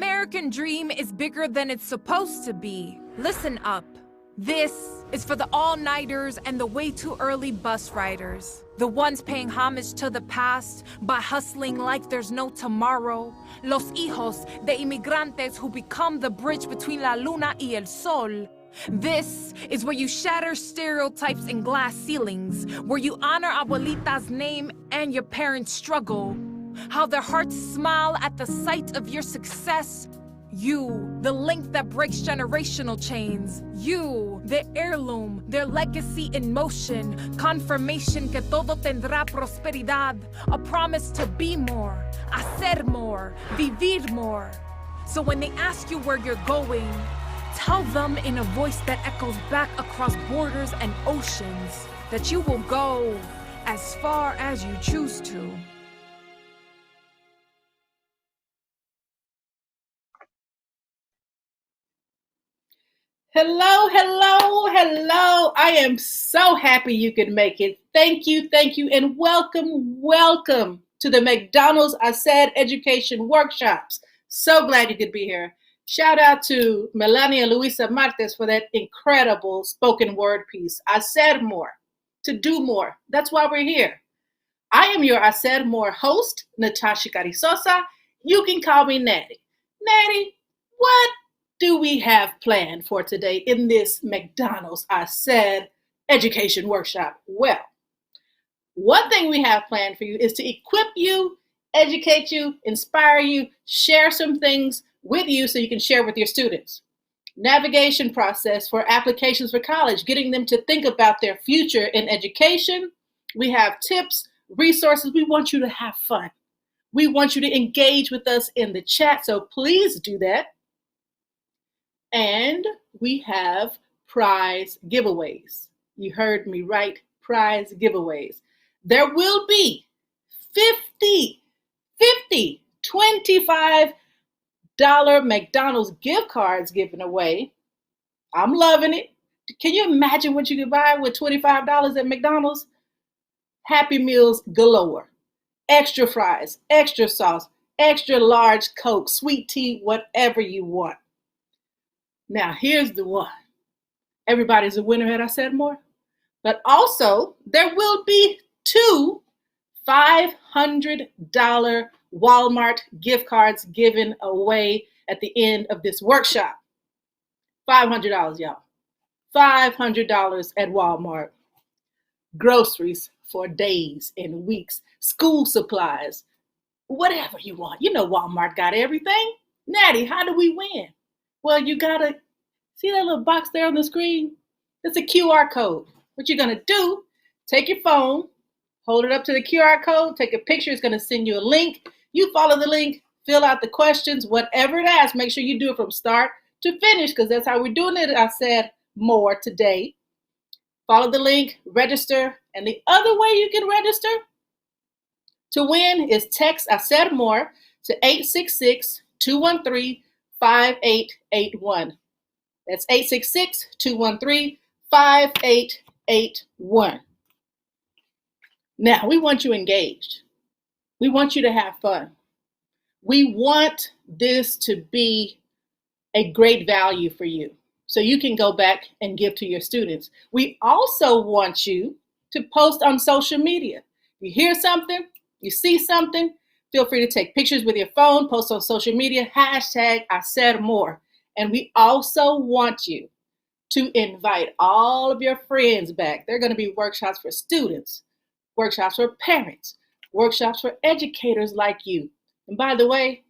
American dream is bigger than it's supposed to be. Listen up. This is for the all-nighters and the way too early bus riders. The ones paying homage to the past by hustling like there's no tomorrow. Los hijos de inmigrantes who become the bridge between la luna y el sol. This is where you shatter stereotypes and glass ceilings, where you honor abuelita's name and your parents' struggle. How their hearts smile at the sight of your success. You, the link that breaks generational chains. You, their heirloom, their legacy in motion. Confirmation que todo tendrá prosperidad. A promise to be more, hacer more, vivir more. So when they ask you where you're going, tell them in a voice that echoes back across borders and oceans that you will go as far as you choose to. Hello, hello, hello. I am so happy you could make it. Thank you, and welcome to the McDonald's Hacer Education Workshops. So glad you could be here. Shout out to Melania Luisa Martes for that incredible spoken word piece. Hacer more, to do more. That's why we're here. I am your Hacer more host, Natasha Carizosa. You can call me Natty. Natty, what do we have planned for today in this McDonald's Hacer Education Workshop? Well, one thing we have planned for you is to equip you, educate you, inspire you, share some things with you so you can share with your students. Navigation process for applications for college, getting them to think about their future in education. We have tips, resources. We want you to have fun. We want you to engage with us in the chat, so please do that. And we have prize giveaways. You heard me right, prize giveaways. There will be 25 McDonald's gift cards given away. I'm loving it. Can you imagine what you could buy with $25 at McDonald's? Happy Meals galore. Extra fries, extra sauce, extra large Coke, sweet tea, whatever you want. Now, here's the one. Everybody's a winner at Hacer more. But also, there will be 2 $500 Walmart gift cards given away at the end of this workshop. $500, y'all. $500 at Walmart. Groceries for days and weeks. School supplies. Whatever you want. You know Walmart got everything. Natty, how do we win? Well, you gotta see that little box there on the screen? It's a QR code. What you're gonna do, take your phone, hold it up to the QR code, take a picture. It's gonna send you a link. You follow the link, fill out the questions, whatever it asks. Make sure you do it from start to finish because that's how we're doing it. I said more today. Follow the link, register. And the other way you can register to win is text Hacer more to 866-213-5881. That's 866-213-5881. Now, we want you engaged. We want you to have fun. We want this to be a great value for you so you can go back and give to your students. We also want you to post on social media. You hear something, you see something, feel free to take pictures with your phone, post on social media, #Hacer more. And we also want you to invite all of your friends back. There are going to be workshops for students, workshops for parents, workshops for educators like you. And by the way,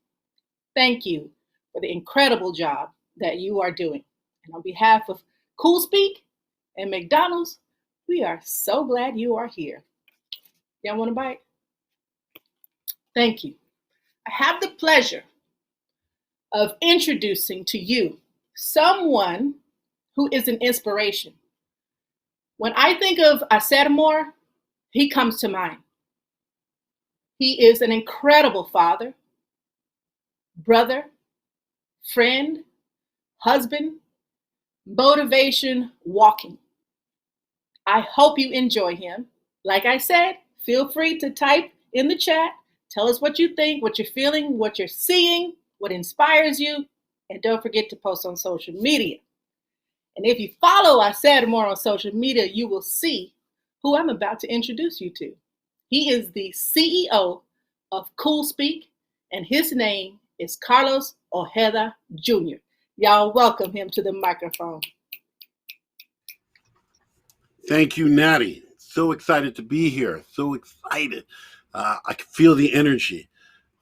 thank you for the incredible job that you are doing. And on behalf of CoolSpeak and McDonald's, we are so glad you are here. Y'all want a bite? Thank you. I have the pleasure of introducing to you someone who is an inspiration. When I think of Hacer more, he comes to mind. He is an incredible father, brother, friend, husband, motivation walking. I hope you enjoy him. Like I said, feel free to type in the chat. Tell us what you think, what you're feeling, what you're seeing. what inspires you, and don't forget to post on social media. And if you follow Hacer more on social media, you will see who I'm about to introduce you to. He is the CEO of CoolSpeak, and his name is Carlos Ojeda Jr. Y'all welcome him to the microphone. Thank you, Natty. So excited to be here. So excited. I can feel the energy.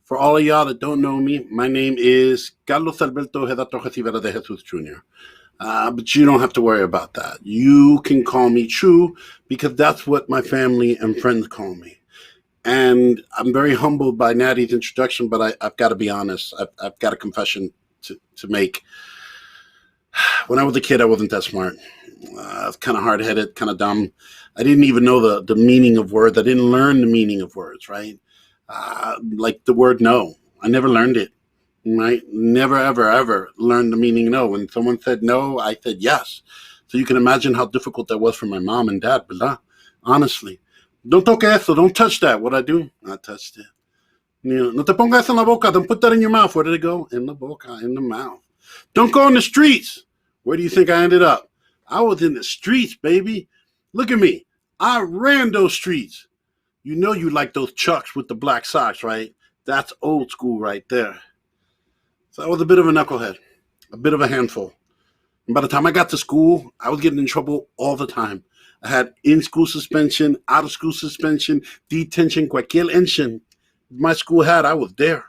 For all of y'all that don't know me, my name is Carlos Alberto Ojeda Torres Rivera de Jesus Jr. But you don't have to worry about that. You can call me Chu because that's what my family and friends call me. And I'm very humbled by Natty's introduction, but I've got to be honest. I've got a confession to make. When I was a kid, I wasn't that smart. I was kind of hard-headed, kind of dumb. I didn't even know the meaning of words. I didn't learn the meaning of words, right? Like the word no. I never learned it, right? Never, ever, ever learned the meaning no. When someone said no, I said yes. So you can imagine how difficult that was for my mom and dad, ¿verdad? Honestly. Don't toque eso. Don't touch that. What I do? I touched it. No te pongas en la boca. Don't put that in your mouth. Where did it go? In the boca, in the mouth. Don't go in the streets. Where do you think I ended up? I was in the streets, baby. Look at me. I ran those streets. You know you like those Chucks with the black socks, right? That's old school right there. So I was a bit of a knucklehead, a bit of a handful. And by the time I got to school, I was getting in trouble all the time. I had in-school suspension, out-of-school suspension, detention, cualquier ension my school had, I was there,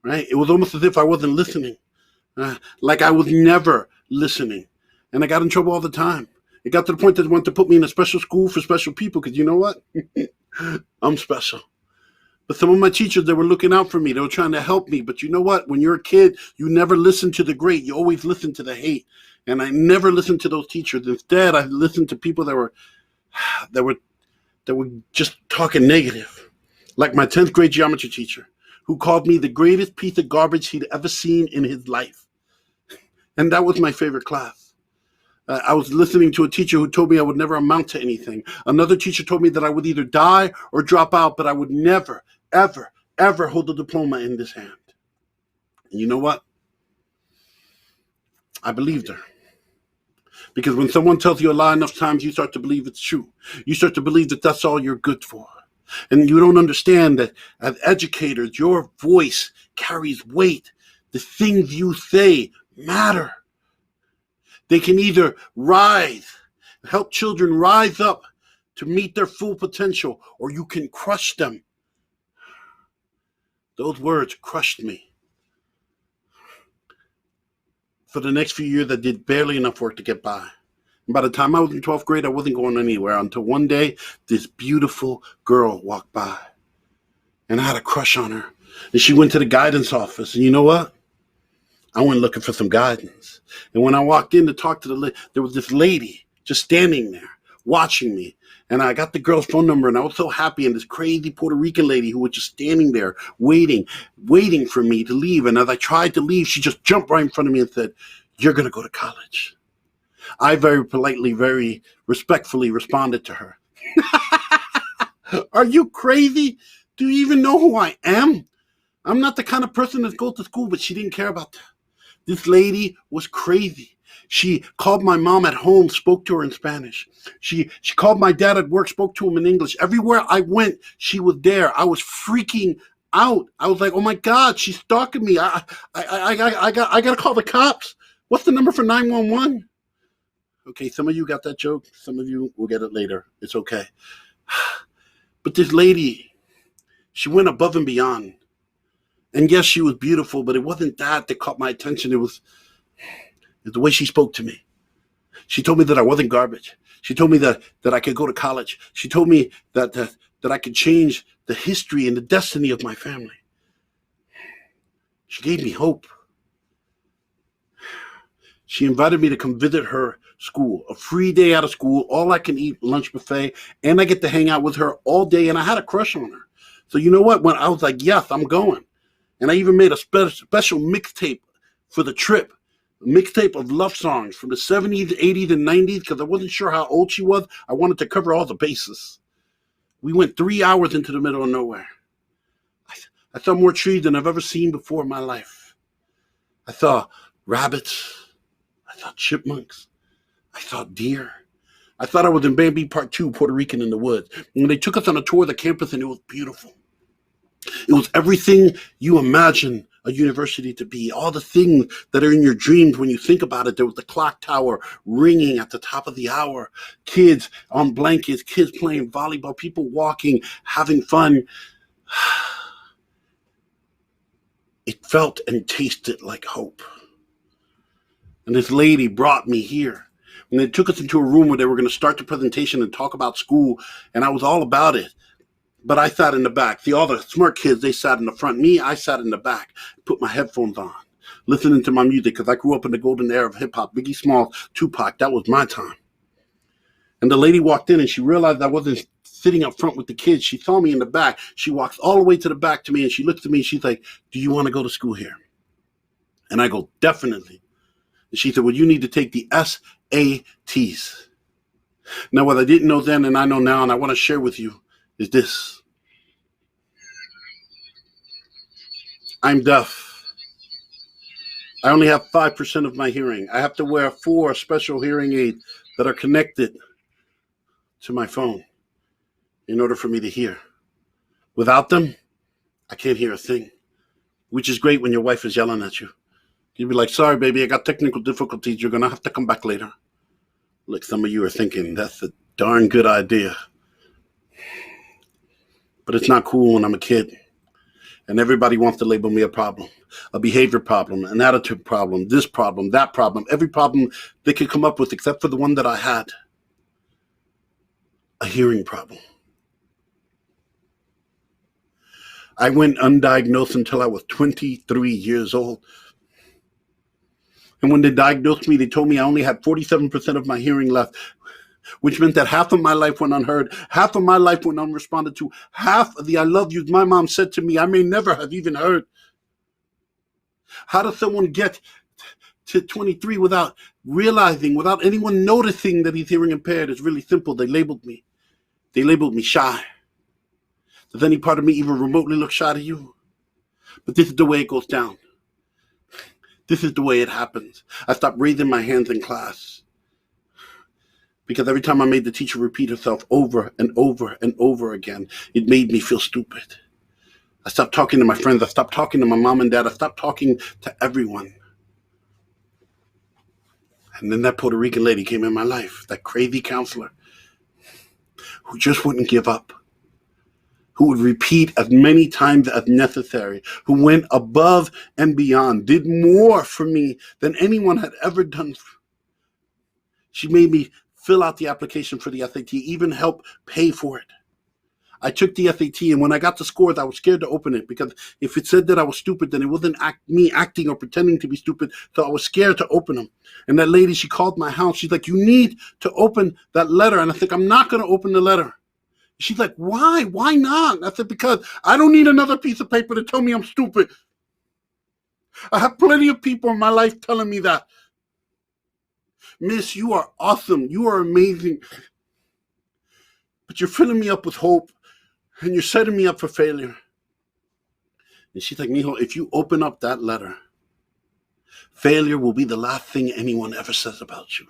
right? It was almost as if I wasn't listening, like I was never listening. And I got in trouble all the time. It got to the point that they wanted to put me in a special school for special people because you know what? I'm special. But some of my teachers, they were looking out for me. They were trying to help me. But you know what? When you're a kid, you never listen to the great. You always listen to the hate. And I never listened to those teachers. Instead, I listened to people that were just talking negative. Like my 10th grade geometry teacher, who called me the greatest piece of garbage he'd ever seen in his life. And that was my favorite class. I was listening to a teacher who told me I would never amount to anything. Another teacher told me that I would either die or drop out, but I would never, ever, ever hold a diploma in this hand. And you know what? I believed her. Because when someone tells you a lie enough times, you start to believe it's true. You start to believe that that's all you're good for. And you don't understand that as educators, your voice carries weight. The things you say matter. They can either help children rise up to meet their full potential, or you can crush them. Those words crushed me. For the next few years, I did barely enough work to get by. And by the time I was in 12th grade, I wasn't going anywhere until one day, this beautiful girl walked by. And I had a crush on her. And she went to the guidance office. And you know what? I went looking for some guidance. And when I walked in to talk to the lady, there was this lady just standing there watching me. And I got the girl's phone number, and I was so happy. And this crazy Puerto Rican lady who was just standing there waiting for me to leave. And as I tried to leave, she just jumped right in front of me and said, "You're going to go to college." I very politely, very respectfully responded to her. "Are you crazy? Do you even know who I am? I'm not the kind of person that goes to school," but she didn't care about that. This lady was crazy. She called my mom at home, spoke to her in Spanish. She called my dad at work, spoke to him in English. Everywhere I went, she was there. I was freaking out. I was like, "Oh my God, she's stalking me. I got to call the cops. What's the number for 911? Okay, some of you got that joke. Some of you will get it later. It's okay. But this lady, she went above and beyond. And yes, she was beautiful, but it wasn't that caught my attention. It was the way she spoke to me. She told me that I wasn't garbage. She told me that I could go to college. She told me that I could change the history and the destiny of my family. She gave me hope. She invited me to come visit her school, a free day out of school, all I can eat, lunch buffet, and I get to hang out with her all day, and I had a crush on her. So you know what? When I was like, yes, I'm going. And I even made a special mixtape for the trip, a mixtape of love songs from the 70s, 80s, and 90s, because I wasn't sure how old she was. I wanted to cover all the bases. We went 3 hours into the middle of nowhere. I saw more trees than I've ever seen before in my life. I saw rabbits. I saw chipmunks. I saw deer. I thought I was in Bambi Part 2, Puerto Rican in the woods. And they took us on a tour of the campus, and it was beautiful. It was everything you imagine a university to be. All the things that are in your dreams when you think about it. There was the clock tower ringing at the top of the hour. Kids on blankets, kids playing volleyball, people walking, having fun. It felt and tasted like hope. And this lady brought me here. And they took us into a room where they were going to start the presentation and talk about school. And I was all about it. But I sat in the back. See, all the smart kids, they sat in the front. Me, I sat in the back, put my headphones on, listening to my music, because I grew up in the golden era of hip-hop. Biggie Smalls, Tupac, that was my time. And the lady walked in, and she realized I wasn't sitting up front with the kids. She saw me in the back. She walks all the way to the back to me, and she looks at me, and she's like, do you want to go to school here? And I go, definitely. And she said, well, you need to take the SATs. Now, what I didn't know then and I know now, and I want to share with you, is this. I'm deaf. I only have 5% of my hearing. I have to wear 4 special hearing aids that are connected to my phone in order for me to hear. Without them, I can't hear a thing, which is great when your wife is yelling at you. You'd be like, sorry, baby, I got technical difficulties. You're going to have to come back later. Like some of you are thinking, that's a darn good idea. But it's not cool when I'm a kid. And everybody wants to label me a problem, a behavior problem, an attitude problem, this problem, that problem, every problem they could come up with except for the one that I had, a hearing problem. I went undiagnosed until I was 23 years old. And when they diagnosed me, they told me I only had 47% of my hearing left, which meant that half of my life went unheard, half of my life went unresponded to, half of the I love yous my mom said to me I may never have even heard. How does someone get to 23 without realizing, without anyone noticing that he's hearing impaired? It's really simple. They labeled me. They labeled me shy. Does any part of me even remotely look shy to you? But this is the way it goes down. This is the way it happens. I stopped raising my hands in class because every time I made the teacher repeat herself over and over and over again, it made me feel stupid. I stopped talking to my friends. I stopped talking to my mom and dad. I stopped talking to everyone. And then that Puerto Rican lady came in my life, that crazy counselor who just wouldn't give up, who would repeat as many times as necessary, who went above and beyond, did more for me than anyone had ever done. She made me fill out the application for the SAT, even help pay for it. I took the SAT, and when I got the scores, I was scared to open it, because if it said that I was stupid, then it wasn't me acting or pretending to be stupid, so I was scared to open them. And that lady, she called my house. She's like, you need to open that letter. And I think, I'm not going to open the letter. She's like, why? Why not? I said, because I don't need another piece of paper to tell me I'm stupid. I have plenty of people in my life telling me that. Miss, you are awesome. You are amazing. But you're filling me up with hope, and you're setting me up for failure. And she's like, mijo, if you open up that letter, failure will be the last thing anyone ever says about you.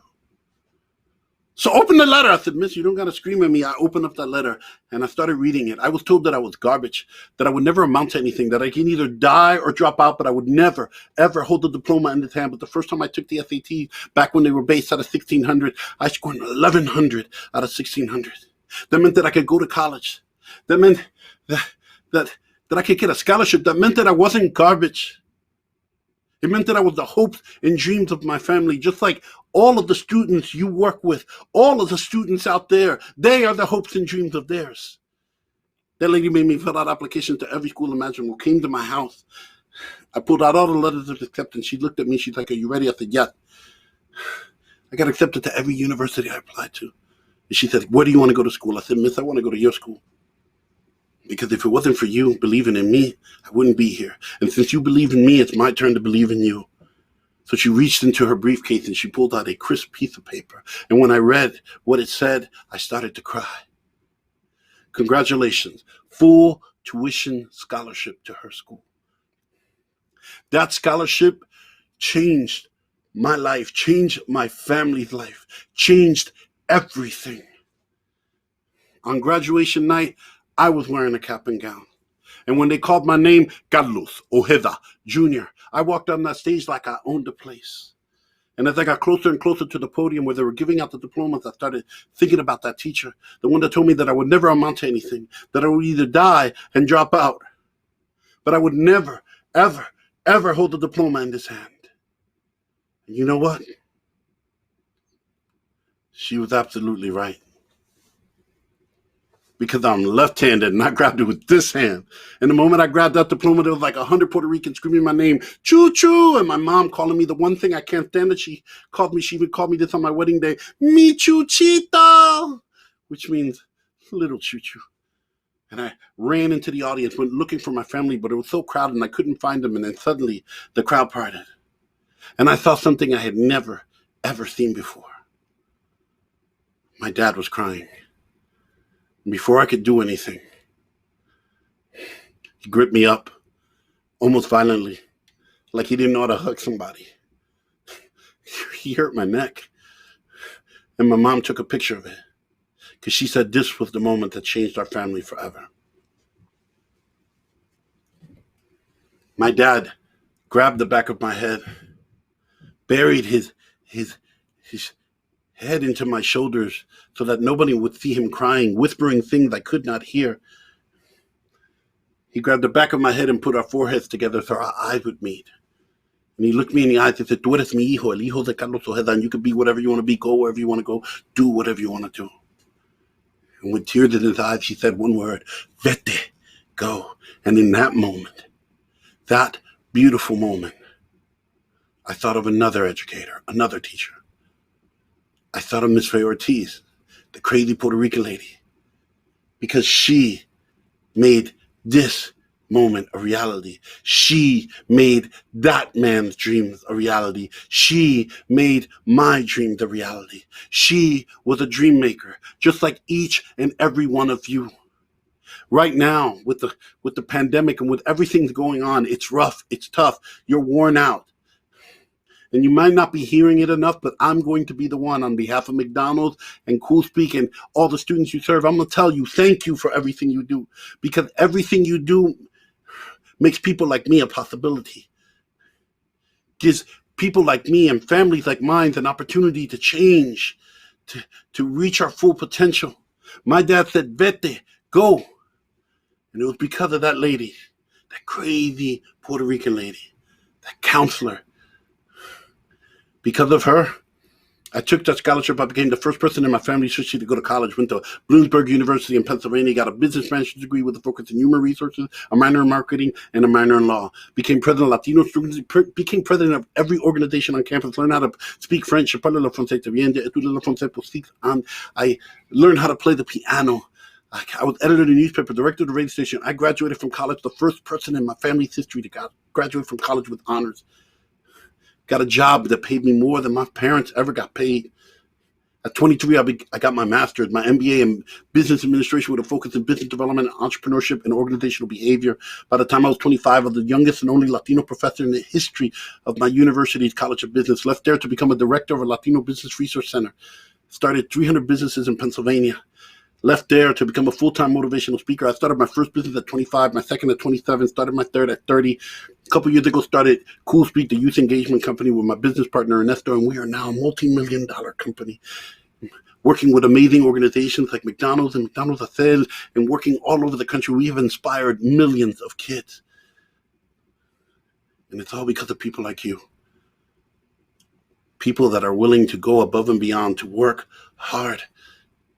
So open the letter. I said, miss, you don't got to scream at me. I opened up that letter, and I started reading it. I was told that I was garbage, that I would never amount to anything, that I can either die or drop out, but I would never, ever hold the diploma in his hand. But the first time I took the SAT, back when they were based out of 1,600, I scored 1,100 out of 1,600. That meant that I could go to college. That meant that I could get a scholarship. That meant that I wasn't garbage. It meant that I was the hopes and dreams of my family, just like all of the students you work with, all of the students out there, they are the hopes and dreams of theirs. That lady made me fill out applications to every school imaginable, came to my house. I pulled out all the letters of acceptance. She looked at me. She's like, are you ready? I said, yes. I got accepted to every university I applied to. And she said, where do you want to go to school? I said, miss, I want to go to your school. Because if it wasn't for you believing in me, I wouldn't be here. And since you believe in me, it's my turn to believe in you. So she reached into her briefcase and she pulled out a crisp piece of paper. And when I read what it said, I started to cry. Congratulations, full tuition scholarship to her school. That scholarship changed my life, changed my family's life, changed everything. On graduation night, I was wearing a cap and gown. And when they called my name, Carlos Ojeda Jr., I walked on that stage like I owned the place. And as I got closer and closer to the podium where they were giving out the diplomas, I started thinking about that teacher, the one that told me that I would never amount to anything, that I would either die and drop out, but I would never, ever, ever hold a diploma in this hand. And you know what? She was absolutely right. Because I'm left-handed and I grabbed it with this hand. And the moment I grabbed that diploma, there was like 100 Puerto Ricans screaming my name, choo-choo, and my mom calling me the one thing I can't stand that she even called me this on my wedding day, mi chuchita, which means little choo-choo. And I ran into the audience, went looking for my family, but it was so crowded and I couldn't find them. And then suddenly the crowd parted. And I saw something I had never, ever seen before. My dad was crying. Before I could do anything, he gripped me up, almost violently, like he didn't know how to hug somebody. He hurt my neck. And my mom took a picture of it, because she said this was the moment that changed our family forever. My dad grabbed the back of my head, buried his head into my shoulders so that nobody would see him crying, whispering things I could not hear. He grabbed the back of my head and put our foreheads together so our eyes would meet. And he looked me in the eyes and said, "Tú eres mi hijo, el hijo de Carlos Ojeda, and you can be whatever you want to be, go wherever you want to go, do whatever you want to do." And with tears in his eyes, he said one word, "Vete," go. And in that moment, that beautiful moment, I thought of another educator, another teacher. I thought of Miss Faye Ortiz, the crazy Puerto Rican lady, because she made this moment a reality. She made that man's dreams a reality. She made my dreams a reality. She was a dream maker, just like each and every one of you. Right now, with the pandemic and with everything going on, it's rough, it's tough, you're worn out. And you might not be hearing it enough, but I'm going to be the one on behalf of McDonald's and CoolSpeak and all the students you serve. I'm going to tell you, thank you for everything you do, because everything you do makes people like me a possibility. Gives people like me and families like mine an opportunity to change, to reach our full potential. My dad said, "Vete, go." And it was because of that lady, that crazy Puerto Rican lady, that counselor. Because of her, I took that scholarship. I became the first person in my family history to go to college. Went to Bloomsburg University in Pennsylvania, got a business management degree with a focus in human resources, a minor in marketing, and a minor in law. Became president of Latino students, became president of every organization on campus, learned how to speak French. I learned how to play the piano. I was editor of the newspaper, director of the radio station. I graduated from college, the first person in my family's history to graduate from college with honors. Got a job that paid me more than my parents ever got paid. At 23, I got my master's, my MBA in business administration with a focus in business development, entrepreneurship, and organizational behavior. By the time I was 25, I was the youngest and only Latino professor in the history of my university's College of Business. Left there to become a director of a Latino Business Resource Center. Started 300 businesses in Pennsylvania. Left there to become a full-time motivational speaker. I started my first business at 25, my second at 27, started my third at 30. A couple years ago, started CoolSpeak, the youth engagement company, with my business partner, Ernesto, and we are now a multi-million-dollar company, working with amazing organizations like McDonald's and McDonald's Hacer, and working all over the country. We have inspired millions of kids. And it's all because of people like you. People that are willing to go above and beyond, to work hard,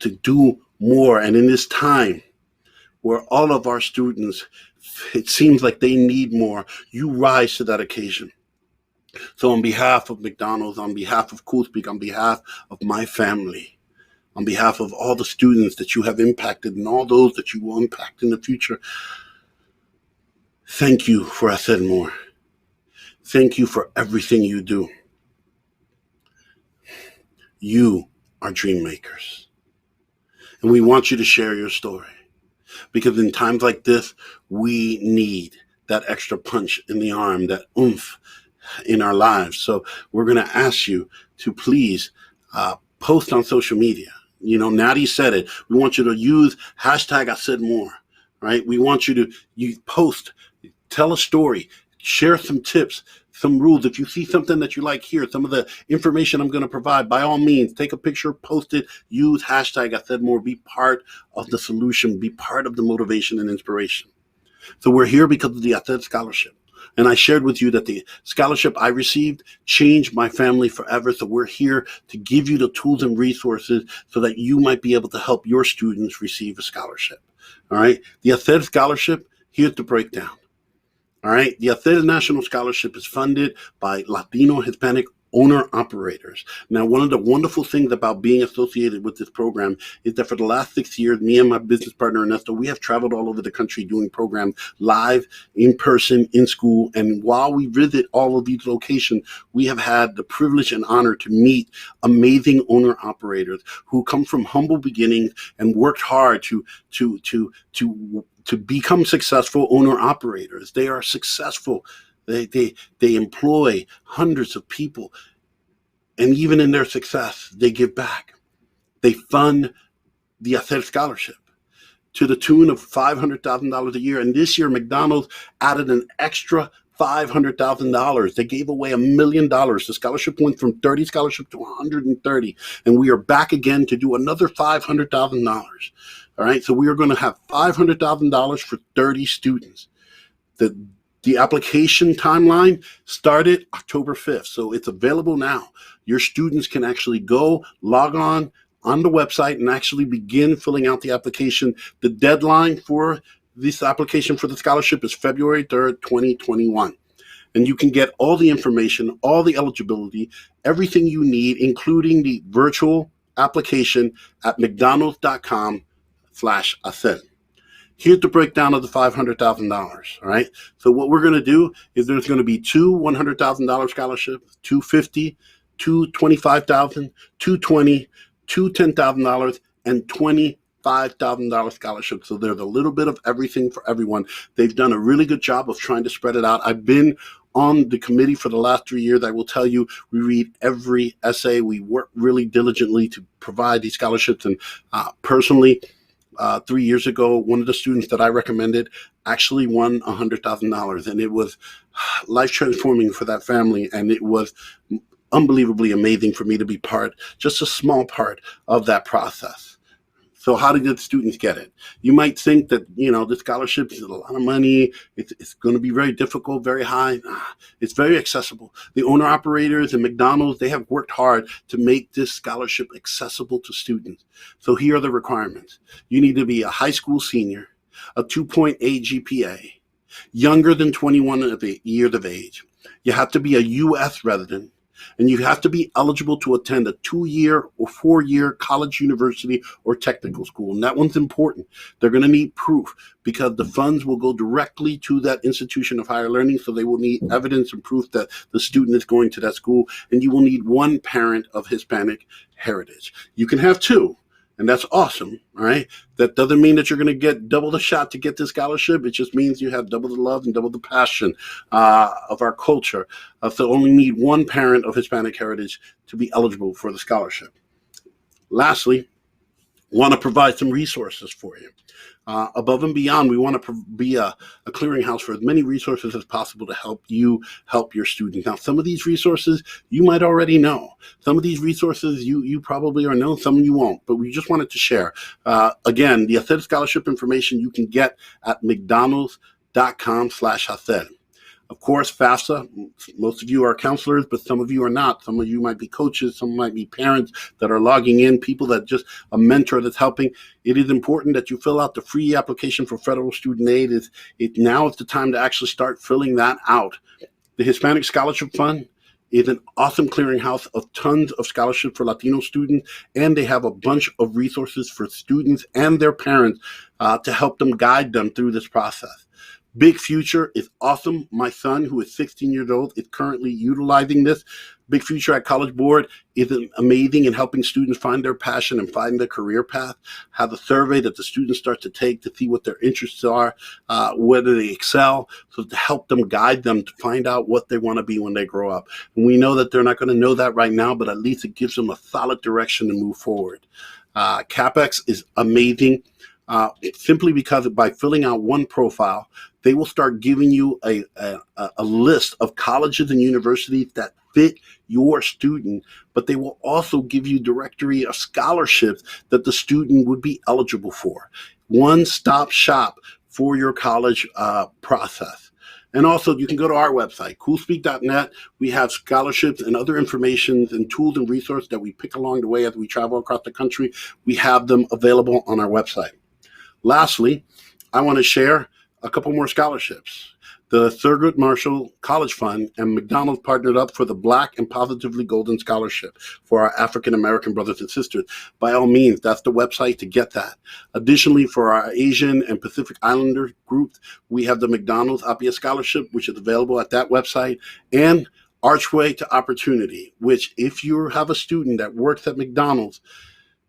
to do more. And in this time where all of our students, it seems like they need more, you rise to that occasion. So on behalf of McDonald's, on behalf of CoolSpeak, on behalf of my family, on behalf of all the students that you have impacted and all those that you will impact in the future, thank you for Hacer More. Thank you for everything you do. You are dream makers. And we want you to share your story, because in times like this, we need that extra punch in the arm, that oomph, in our lives. So we're going to ask you to please post on social media. You know, Natty said it. We want you to use hashtag I said more, right? We want you to post, tell a story, share some tips, some rules. If you see something that you like here, some of the information I'm going to provide, by all means, take a picture, post it, use hashtag I said more, be part of the solution, be part of the motivation and inspiration. So we're here because of the Hacer scholarship. And I shared with you that the scholarship I received changed my family forever. So we're here to give you the tools and resources so that you might be able to help your students receive a scholarship. All right. The Hacer scholarship, here's the breakdown. All right. The Hacer National Scholarship is funded by Latino Hispanic owner-operators. Now, one of the wonderful things about being associated with this program is that for the last 6 years, me and my business partner, Ernesto, we have traveled all over the country doing programs live, in person, in school. And while we visit all of these locations, we have had the privilege and honor to meet amazing owner-operators who come from humble beginnings and worked hard to become successful owner-operators. They are successful. They employ hundreds of people, and even in their success, they give back. They fund the Hacer scholarship to the tune of $500,000 a year. And this year, McDonald's added an extra $500,000. They gave away $1 million. The scholarship went from 30 scholarships to 130, and we are back again to do another $500,000. All right, so we are going to have $500,000 for 30 students. The application timeline started October 5th, so it's available now. Your students can actually go log on the website and actually begin filling out the application. The deadline for this application for the scholarship is February 3rd, 2021. And you can get all the information, all the eligibility, everything you need, including the virtual application at mcdonalds.com/Hacer. Here's the breakdown of the $500,000, all right? So what we're going to do is there's going to be two $100,000 scholarships, $250,000, $25,000, $220,000, $10,000, and $25,000 scholarships. So there's a little bit of everything for everyone. They've done a really good job of trying to spread it out. I've been on the committee for the last 3 years. I will tell you, we read every essay. We work really diligently to provide these scholarships. And personally, 3 years ago, one of the students that I recommended actually won $100,000, and it was life transforming for that family. And it was unbelievably amazing for me to be part, just a small part of that process. So how did the students get it? You might think that, the scholarship is a lot of money. It's going to be very difficult, very high. It's very accessible. The owner-operators and McDonald's, they have worked hard to make this scholarship accessible to students. So here are the requirements. You need to be a high school senior, a 2.8 GPA, younger than 21 years of age. You have to be a U.S. resident. And you have to be eligible to attend a 2-year or 4-year college, university, or technical school. And that one's important. They're going to need proof because the funds will go directly to that institution of higher learning. So they will need evidence and proof that the student is going to that school. And you will need one parent of Hispanic heritage. You can have two. And that's awesome, all right? That doesn't mean that you're going to get double the shot to get this scholarship. It just means you have double the love and double the passion of our culture. So only need one parent of Hispanic heritage to be eligible for the scholarship. Lastly, want to provide some resources for you. Above and beyond, we want to be a clearinghouse for as many resources as possible to help you help your students. Now, some of these resources you might already know. Some of these resources you probably already know, some you won't, but we just wanted to share. Again, the Hacer scholarship information you can get at mcdonalds.com/Hacer. Of course, FAFSA, most of you are counselors, but some of you are not. Some of you might be coaches, some might be parents that are logging in, people that just a mentor that's helping. It is important that you fill out the free application for federal student aid. Now is the time to actually start filling that out. The Hispanic Scholarship Fund is an awesome clearinghouse of tons of scholarships for Latino students, and they have a bunch of resources for students and their parents to help them guide them through this process. Big Future is awesome. My son, who is 16 years old, is currently utilizing this. Big Future at College Board is amazing in helping students find their passion and find their career path. Have a survey that the students start to take to see what their interests are, whether they excel, so to help them, guide them to find out what they want to be when they grow up. And we know that they're not going to know that right now, but at least it gives them a solid direction to move forward. CapEx is amazing. Simply because by filling out one profile, they will start giving you a list of colleges and universities that fit your student, but they will also give you directory of scholarships that the student would be eligible for. One-stop shop for your college process. And also, you can go to our website, CoolSpeak.net. We have scholarships and other information and tools and resources that we pick along the way as we travel across the country. We have them available on our website. Lastly, I want to share a couple more scholarships. The Thurgood Marshall College Fund and McDonald's partnered up for the Black and Positively Golden Scholarship for our African American brothers and sisters. By all means, that's the website to get that. Additionally, for our Asian and Pacific Islander groups, we have the McDonald's Appia Scholarship, which is available at that website, and Archway to Opportunity, which if you have a student that works at McDonald's,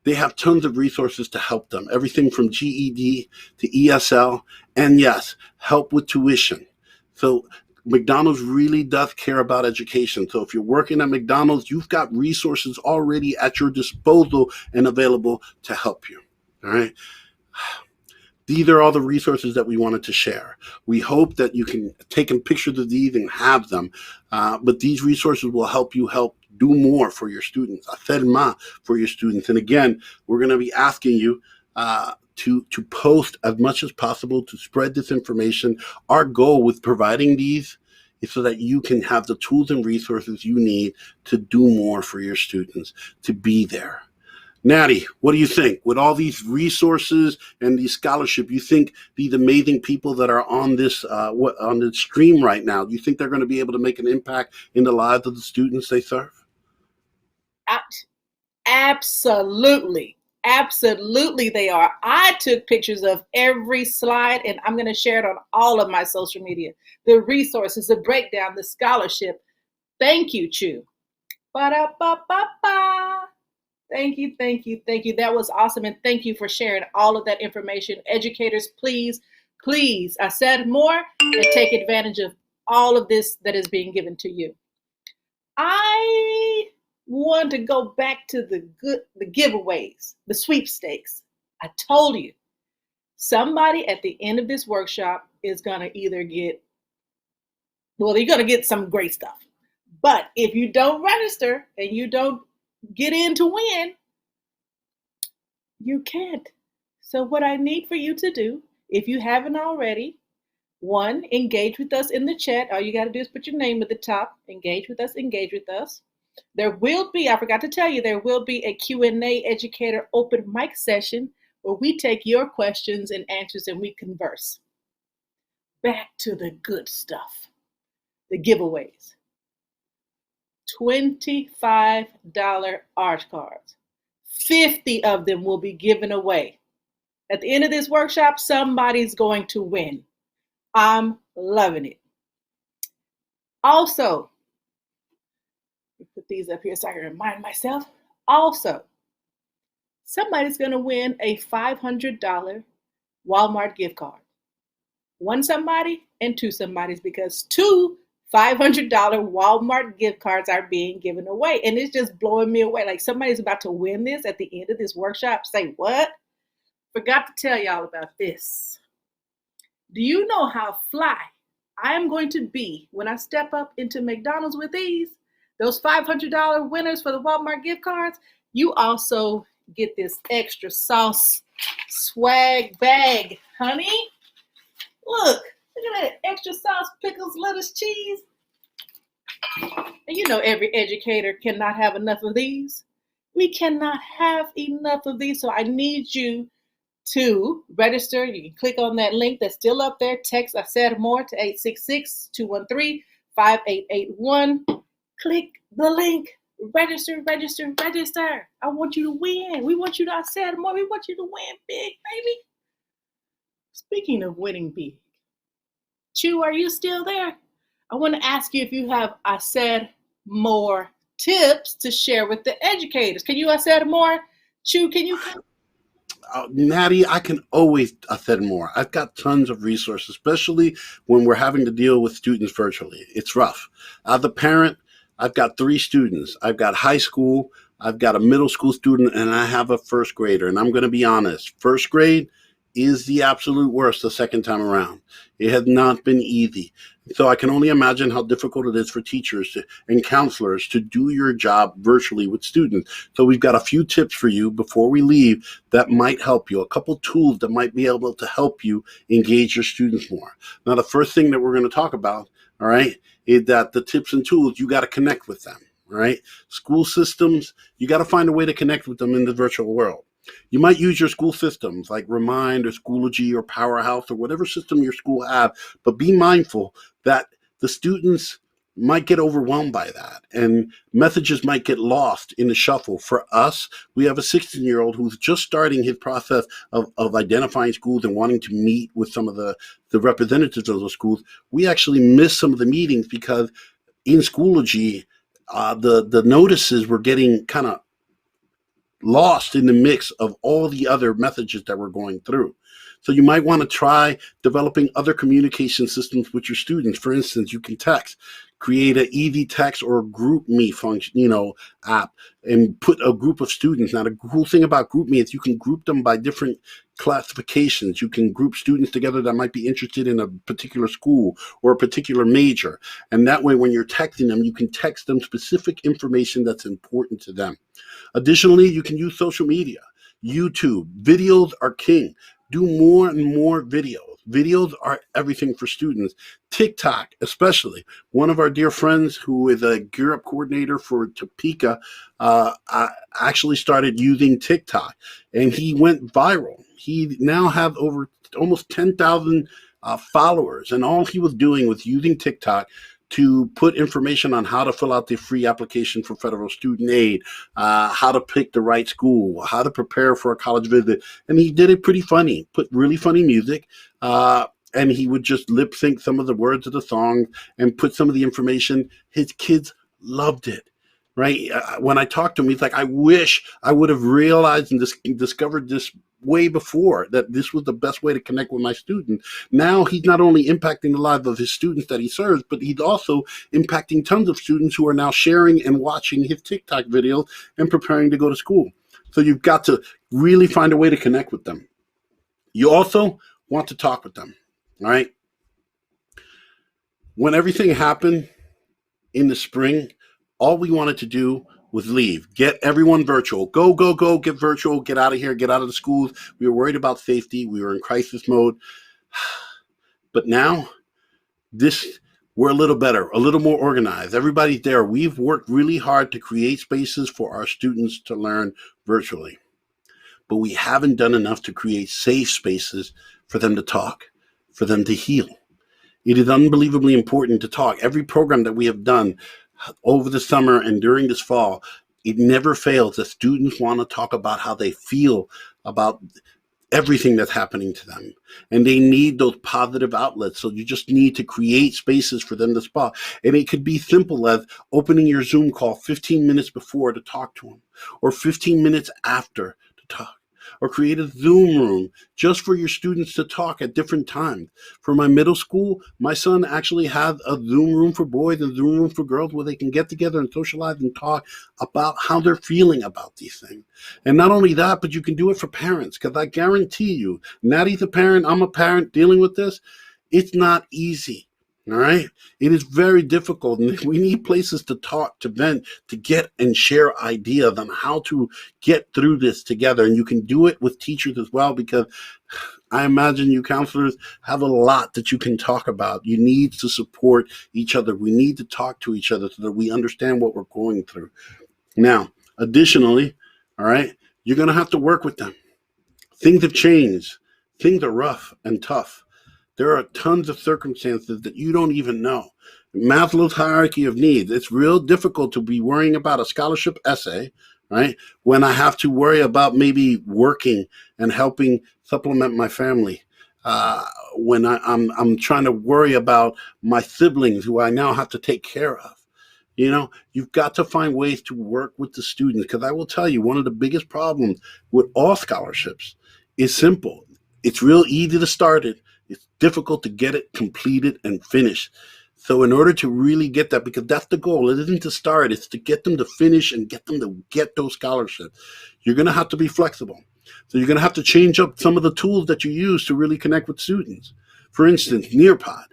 they have tons of resources to help them, everything from GED to ESL, and yes, help with tuition. So McDonald's really does care about education. So if you're working at McDonald's, you've got resources already at your disposal and available to help you. All right. These are all the resources that we wanted to share. We hope that you can take pictures of these and have them, but these resources will help you do more for your students, hacer más for your students. And again, we're going to be asking you to post as much as possible to spread this information. Our goal with providing these is so that you can have the tools and resources you need to do more for your students, to be there. Natty, what do you think? With all these resources and these scholarship, you think these amazing people that are on this on the stream right now, do you think they're going to be able to make an impact in the lives of the students they serve? Absolutely. Absolutely they are. I took pictures of every slide and I'm going to share it on all of my social media. The resources, the breakdown, the scholarship. Thank you, Chu. Ba-da-ba-ba-ba. Thank you, thank you, thank you. That was awesome. And thank you for sharing all of that information. Educators, please, please, I said more and take advantage of all of this that is being given to you. I want to go back to the giveaways, the sweepstakes. I told you, somebody at the end of this workshop is going to either get, well, you're going to get some great stuff. But if you don't register and you don't get in to win, you can't. So what I need for you to do, if you haven't already, one, engage with us in the chat. All you got to do is put your name at the top. Engage with us, engage with us. There will be, I forgot to tell you, there will be a Q&A educator open mic session where we take your questions and answers and we converse. Back to the good stuff, the giveaways. $25 art cards. 50 of them will be given away. At the end of this workshop, somebody's going to win. I'm loving it. Also, put these up here so I can remind myself. Also, somebody's going to win a $500 Walmart gift card. One somebody and two somebodies, because two $500 Walmart gift cards are being given away. And it's just blowing me away. Like somebody's about to win this at the end of this workshop. Say what? Forgot to tell y'all about this. Do you know how fly I am going to be when I step up into McDonald's with these? Those $500 winners for the Walmart gift cards, you also get this extra sauce swag bag, honey. Look at that extra sauce, pickles, lettuce, cheese. And you know every educator cannot have enough of these. We cannot have enough of these. So I need you to register. You can click on that link that's still up there. Text I said more to 866-213-5881. Click the link. Register, register, register. I want you to win. We want you to, I said more. We want you to win big, baby. Speaking of winning big, Chu, are you still there? I want to ask you if you have, I said, more tips to share with the educators. Can you, I said more? Chu, can you come? Natty, I can always said more. I've got tons of resources, especially when we're having to deal with students virtually. It's rough. As a parent, I've got 3 students. I've got high school, I've got a middle school student, and I have a first grader. And I'm going to be honest, first grade is the absolute worst the second time around. It has not been easy. So I can only imagine how difficult it is for teachers and counselors to do your job virtually with students. So we've got a few tips for you before we leave that might help you, a couple tools that might be able to help you engage your students more. Now, the first thing that we're going to talk about, all right, is that the tips and tools, you got to connect with them, all right? School systems, you got to find a way to connect with them in the virtual world. You might use your school systems like Remind or Schoology or Powerhouse or whatever system your school have, but be mindful that the students might get overwhelmed by that and messages might get lost in the shuffle. For us, we have a 16-year-old who's just starting his process of identifying schools and wanting to meet with some of the representatives of those schools. We actually missed some of the meetings because in Schoology, the notices were getting kind of lost in the mix of all the other messages that we're going through. So you might want to try developing other communication systems with your students. For instance, you can text, create an easy text or a group me function, app, and put a group of students. Now, the cool thing about group me is you can group them by different classifications. You can group students together that might be interested in a particular school or a particular major. And that way, when you're texting them, you can text them specific information that's important to them. Additionally, you can use social media. YouTube, videos are king. Do more and more videos. Videos are everything for students. TikTok, especially. One of our dear friends who is a Gear Up coordinator for Topeka actually started using TikTok, and he went viral. He now has over almost 10,000 followers, and all he was doing was using TikTok to put information on how to fill out the free application for federal student aid, how to pick the right school, how to prepare for a college visit. And he did it pretty funny, put really funny music, and he would just lip sync some of the words of the song and put some of the information. His kids loved it. Right? When I talked to him, he's like, I wish I would have realized and discovered this way before, that this was the best way to connect with my students. Now he's not only impacting the lives of his students that he serves, but he's also impacting tons of students who are now sharing and watching his TikTok videos and preparing to go to school. So you've got to really find a way to connect with them. You also want to talk with them, all right? When everything happened in the spring, all we wanted to do was leave, get everyone virtual, go, get virtual, get out of here, get out of the schools. We were worried about safety. We were in crisis mode. But now, we're a little better, a little more organized. Everybody's there. We've worked really hard to create spaces for our students to learn virtually. But we haven't done enough to create safe spaces for them to talk, for them to heal. It is unbelievably important to talk. Every program that we have done over the summer and during this fall, it never fails that students want to talk about how they feel about everything that's happening to them. And they need those positive outlets. So you just need to create spaces for them to spot. And it could be simple as opening your Zoom call 15 minutes before to talk to them, or 15 minutes after to talk. Or create a Zoom room just for your students to talk at different times. For my middle school, my son actually has a Zoom room for boys and a Zoom room for girls where they can get together and socialize and talk about how they're feeling about these things. And not only that, but you can do it for parents, because I guarantee you, Natty's a parent, I'm a parent dealing with this. It's not easy. All right. It is very difficult. And we need places to talk, to vent, to get and share ideas on how to get through this together. And you can do it with teachers as well, because I imagine you counselors have a lot that you can talk about. You need to support each other. We need to talk to each other so that we understand what we're going through. Now, additionally, all right, you're going to have to work with them. Things have changed. Things are rough and tough. There are tons of circumstances that you don't even know. Maslow's hierarchy of needs. It's real difficult to be worrying about a scholarship essay, right? When I have to worry about maybe working and helping supplement my family. when I'm trying to worry about my siblings who I now have to take care of. You've got to find ways to work with the students, because I will tell you, one of the biggest problems with all scholarships is simple. It's real easy to start it. It's difficult to get it completed and finished. So in order to really get that, because that's the goal, it isn't to start, it's to get them to finish and get them to get those scholarships. You're going to have to be flexible. So you're going to have to change up some of the tools that you use to really connect with students. For instance, Nearpod.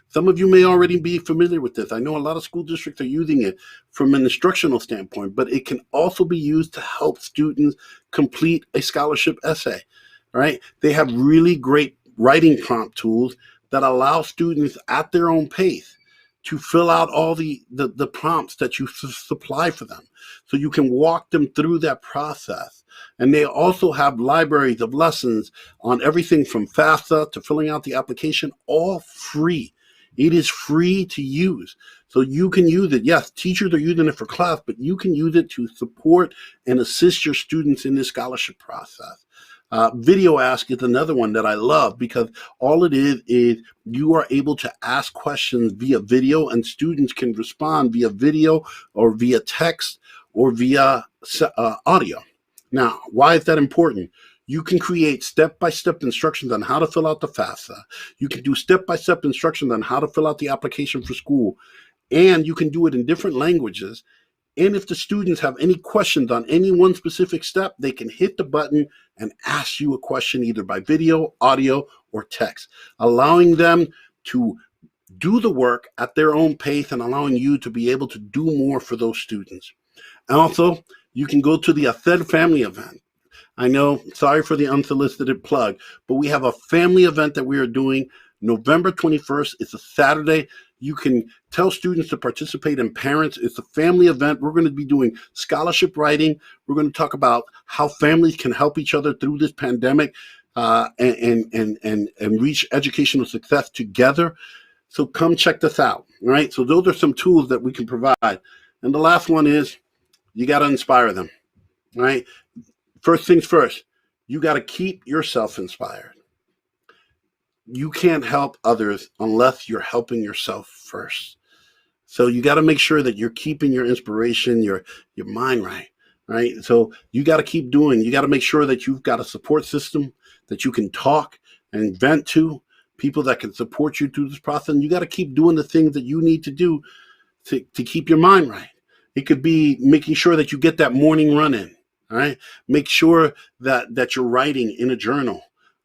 Some of you may already be familiar with this. I know a lot of school districts are using it from an instructional standpoint, but it can also be used to help students complete a scholarship essay, right? They have really great writing prompt tools that allow students at their own pace to fill out all the prompts that you supply for them. So you can walk them through that process. And they also have libraries of lessons on everything from FAFSA to filling out the application, all free. It is free to use. So you can use it. Yes, teachers are using it for class, but you can use it to support and assist your students in the scholarship process. Video Ask is another one that I love, because all it is you are able to ask questions via video, and students can respond via video or via text or via audio. Now, why is that important? You can create step-by-step instructions on how to fill out the FAFSA. You can do step-by-step instructions on how to fill out the application for school. And you can do it in different languages. And if the students have any questions on any one specific step, they can hit the button and ask you a question either by video, audio, or text, allowing them to do the work at their own pace and allowing you to be able to do more for those students. And also, you can go to the Hacer family event. I know, sorry for the unsolicited plug, but we have a family event that we are doing November 21st. It's a Saturday. You can tell students to participate, and parents. It's a family event. We're going to be doing scholarship writing. We're going to talk about how families can help each other through this pandemic and reach educational success together. So come check this out. All right. So those are some tools that we can provide. And the last one is you got to inspire them. All right. First things first, you got to keep yourself inspired. You can't help others unless you're helping yourself first. So you got to make sure that you're keeping your inspiration, your mind right? So you got to keep doing. You got to make sure that you've got a support system that you can talk and vent to, people that can support you through this process. And you got to keep doing the things that you need to do to keep your mind right. It could be making sure that you get that morning run in. All right. Make sure that you're writing in a journal.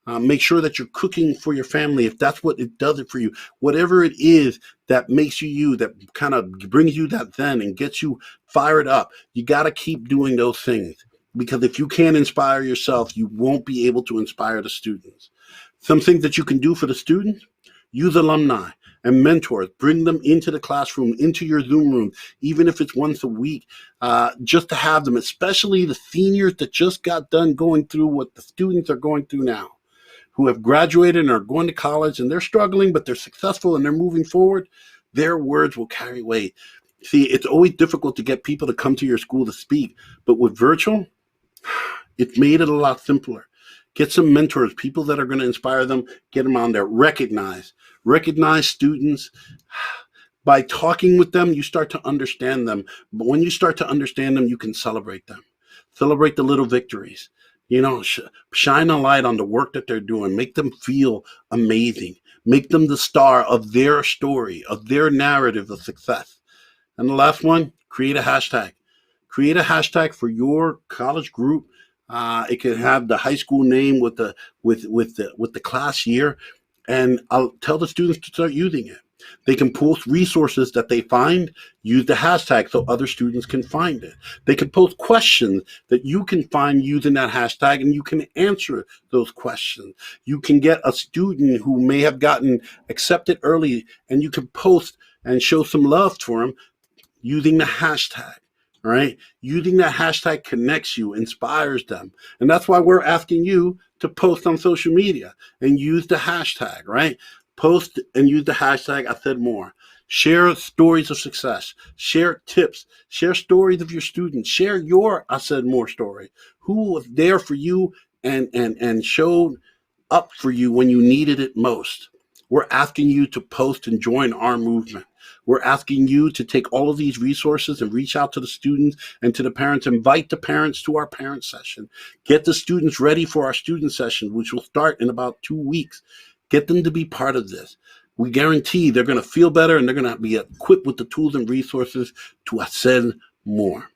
Make sure that you're cooking for your family, if that's what it does it for you. Whatever it is that makes you, that kind of brings you that zen and gets you fired up, you got to keep doing those things. Because if you can't inspire yourself, you won't be able to inspire the students. Some things that you can do for the students: use alumni and mentors, bring them into the classroom, into your Zoom room, even if it's once a week, just to have them, especially the seniors that just got done going through what the students are going through now, who have graduated and are going to college, and they're struggling, but they're successful and they're moving forward. Their words will carry weight. See, it's always difficult to get people to come to your school to speak, but with virtual, it's made it a lot simpler. Get some mentors, people that are going to inspire them, get them on there. Recognize students. By talking with them, you start to understand them. But when you start to understand them, you can celebrate them. Celebrate the little victories. Shine a light on the work that they're doing. Make them feel amazing. Make them the star of their story, of their narrative of success. And the last one, create a hashtag. Create a hashtag for your college group. It can have the high school name with the class year, and I'll tell the students to start using it. They can post resources that they find, use the hashtag so other students can find it. They can post questions that you can find using that hashtag, and you can answer those questions. You can get a student who may have gotten accepted early, and you can post and show some love for them using the hashtag. Right? Using that hashtag connects you, inspires them. And that's why we're asking you to post on social media and use the hashtag, right? Post and use the hashtag I said more. Share stories of success. Share tips. Share stories of your students. Share your I said more story. Who was there for you and showed up for you when you needed it most. We're asking you to post and join our movement. We're asking you to take all of these resources and reach out to the students and to the parents. Invite the parents to our parent session. Get the students ready for our student session, which will start in about 2 weeks. Get them to be part of this. We guarantee they're going to feel better and they're going to be equipped with the tools and resources to hacer more.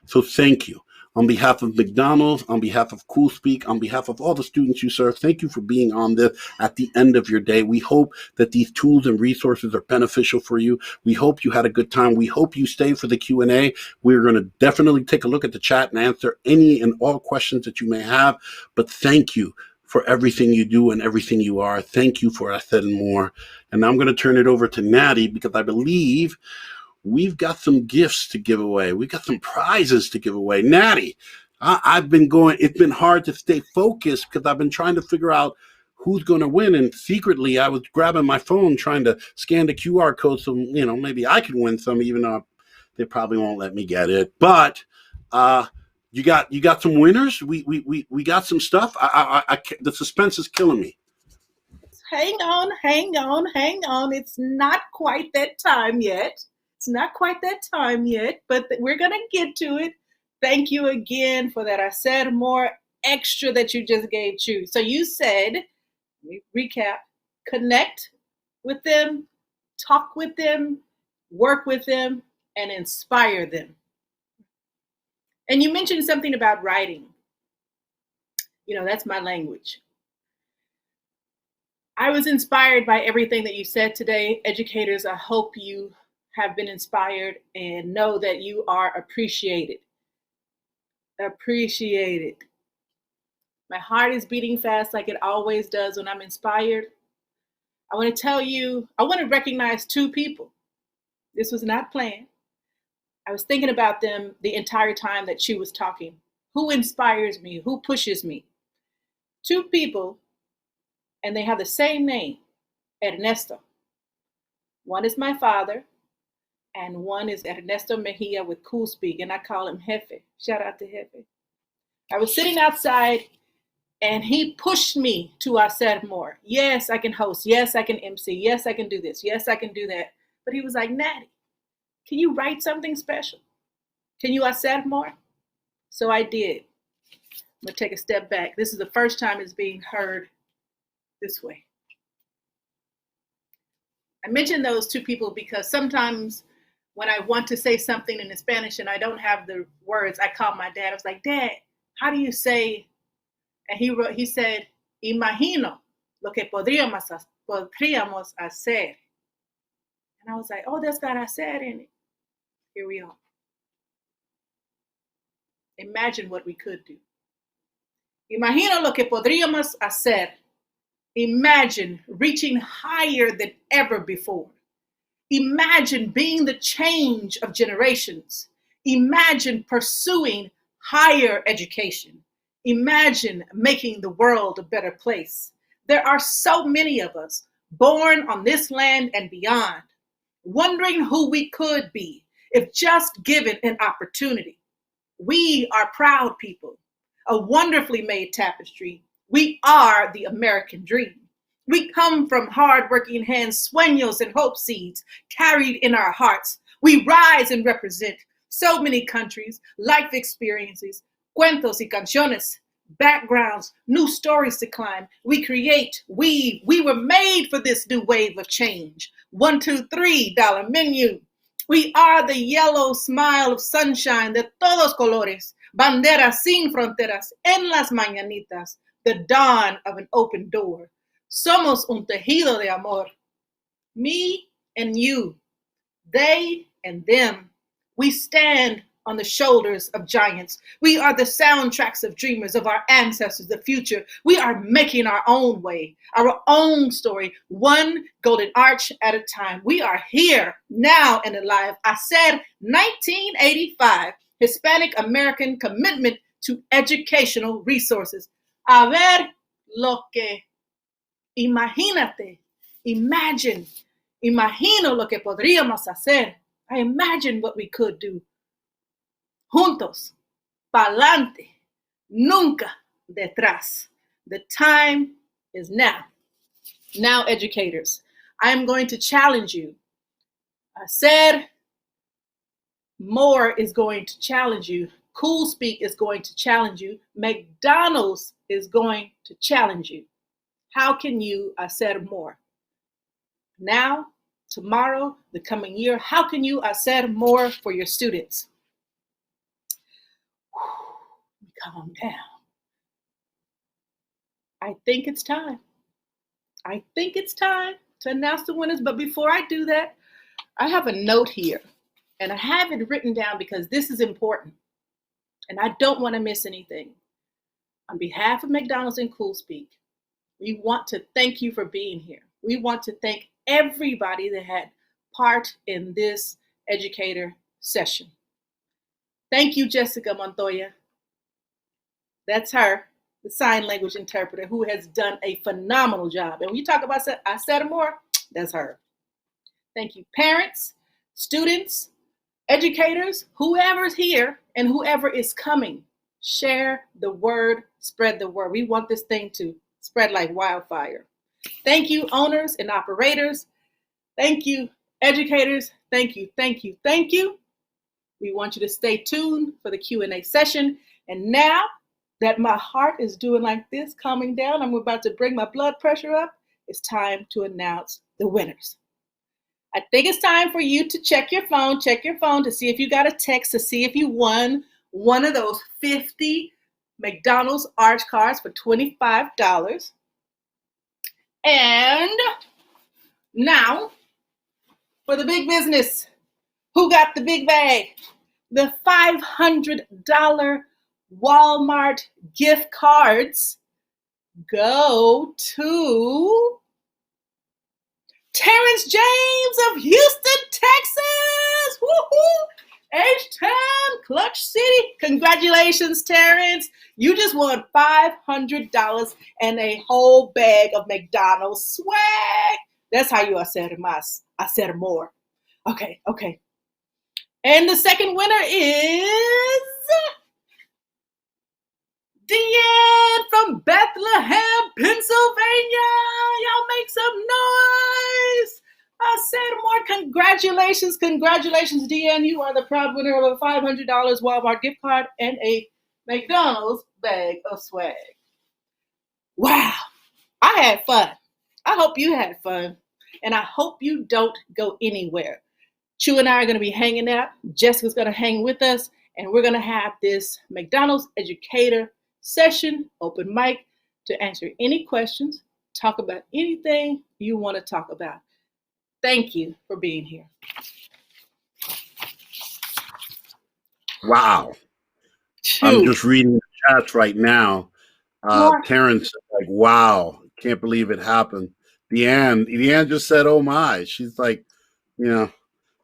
So thank you. On behalf of McDonald's, on behalf of CoolSpeak, on behalf of all the students you serve, thank you for being on this at the end of your day. We hope that these tools and resources are beneficial for you. We hope you had a good time. We hope you stay for the Q&A. We're going to definitely take a look at the chat and answer any and all questions that you may have. But thank you for everything you do and everything you are. Thank you for Hacer and more. And now I'm going to turn it over to Natty because I believe we've got some gifts to give away. We've got some prizes to give away. Natty, I've been going, it's been hard to stay focused because I've been trying to figure out who's going to win. And secretly, I was grabbing my phone trying to scan the QR code so, maybe I could win some, even though they probably won't let me get it. But you got some winners? We got some stuff? The suspense is killing me. Hang on. It's not quite that time yet. But we're going to get to it. Thank you again for that. I said more extra that you just gave Chu. So you said, let me recap, connect with them, talk with them, work with them, and inspire them. And you mentioned something about writing. That's my language. I was inspired by everything that you said today. Educators, I hope you have been inspired and know that you are appreciated. My heart is beating fast like it always does when I'm inspired. I want to recognize 2 people. This was not planned. I was thinking about them the entire time that she was talking. Who inspires me? Who pushes me? 2 people, and they have the same name, Ernesto. One is my father, and one is Ernesto Mejia with CoolSpeak, and I call him Jefe. Shout out to Jefe. I was sitting outside, and he pushed me to hacer more. Yes, I can host. Yes, I can MC. Yes, I can do this. Yes, I can do that. But he was like, Natty, can you write something special? Can you hacer more? So I did. I'm going to take a step back. This is the first time it's being heard this way. I mentioned those 2 people because sometimes when I want to say something in Spanish and I don't have the words, I call my dad. I was like, Dad, how do you say? And he said, imagino lo que podríamos hacer. And I was like, oh, that's got hacer in it. Here we are. Imagine what we could do. Imagino lo que podríamos hacer. Imagine reaching higher than ever before. Imagine being the change of generations. Imagine pursuing higher education. Imagine making the world a better place. There are so many of us born on this land and beyond, wondering who we could be if just given an opportunity. We are proud people, a wonderfully made tapestry. We are the American dream. We come from hardworking hands, sueños and hope seeds carried in our hearts. We rise and represent so many countries, life experiences, cuentos y canciones, backgrounds, new stories to climb. We create, we were made for this new wave of change. $1, $2, $3 menu. We are the yellow smile of sunshine de todos colores, banderas sin fronteras en las mañanitas, the dawn of an open door. Somos un tejido de amor. Me and you, they and them. We stand on the shoulders of giants. We are the soundtracks of dreamers, of our ancestors, the future. We are making our own way, our own story, one golden arch at a time. We are here, now and alive. Hacer 1985, Hispanic American Commitment to Educational Resources. A ver lo que, imagínate, imagine, imagino lo que podríamos hacer. I imagine what we could do. Juntos, pa'lante, nunca detrás. The time is now. Now, educators, I am going to challenge you. I said more is going to challenge you. CoolSpeak is going to challenge you. McDonald's is going to challenge you. How can you, I said more. Now, tomorrow, the coming year, how can you, I said more for your students? Calm down. I think it's time. I think it's time to announce the winners. But before I do that, I have a note here. And I have it written down because this is important. And I don't want to miss anything. On behalf of McDonald's and CoolSpeak, we want to thank you for being here. We want to thank everybody that had part in this educator session. Thank you, Jessica Montoya. That's her, the sign language interpreter, who has done a phenomenal job. And when you talk about I said more, that's her. Thank you, parents, students, educators, whoever's here and whoever is coming. Share the word, spread the word. We want this thing to spread like wildfire. Thank you, owners and operators. Thank you, educators. Thank you, thank you, thank you. We want you to stay tuned for the Q&A session. And now that my heart is doing like this, calming down, I'm about to bring my blood pressure up, it's time to announce the winners. I think it's time for you to check your phone to see if you got a text, to see if you won one of those 50 McDonald's Arch cards for $25. And now for the big business. Who got the big bag? The $500 Walmart gift cards go to Terrence James of Houston, Texas. Woohoo! H-Town, Clutch City. Congratulations, Terrence. You just won $500 and a whole bag of McDonald's swag. That's how you I said more. Okay. And the second winner is Deanne from Bethlehem, Pennsylvania. Y'all make some noise. I said more. Congratulations, Deanne. You are the proud winner of a $500 Walmart gift card and a McDonald's bag of swag. Wow. I had fun. I hope you had fun. And I hope you don't go anywhere. Chu and I are going to be hanging out. Jessica's going to hang with us. And we're going to have this McDonald's educator session, open mic, to answer any questions, talk about anything you want to talk about. Thank you for being here. Wow. I'm just reading the chats right now. Terrence, like, wow, can't believe it happened. Deanne just said, oh my. She's like, I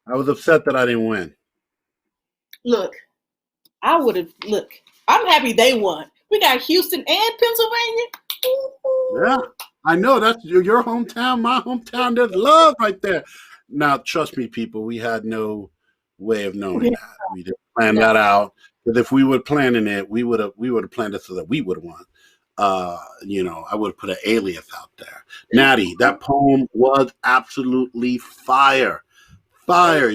was upset that I didn't win. Look, I'm happy they won. We got Houston and Pennsylvania. Yeah, I know. That's your hometown, my hometown. There's love right there. Now, trust me, people, we had no way of knowing that. We didn't plan that out. Because if we were planning it, we would have planned it so that we would have won. I would have put an alias out there. Natty, that poem was absolutely fire. Fire.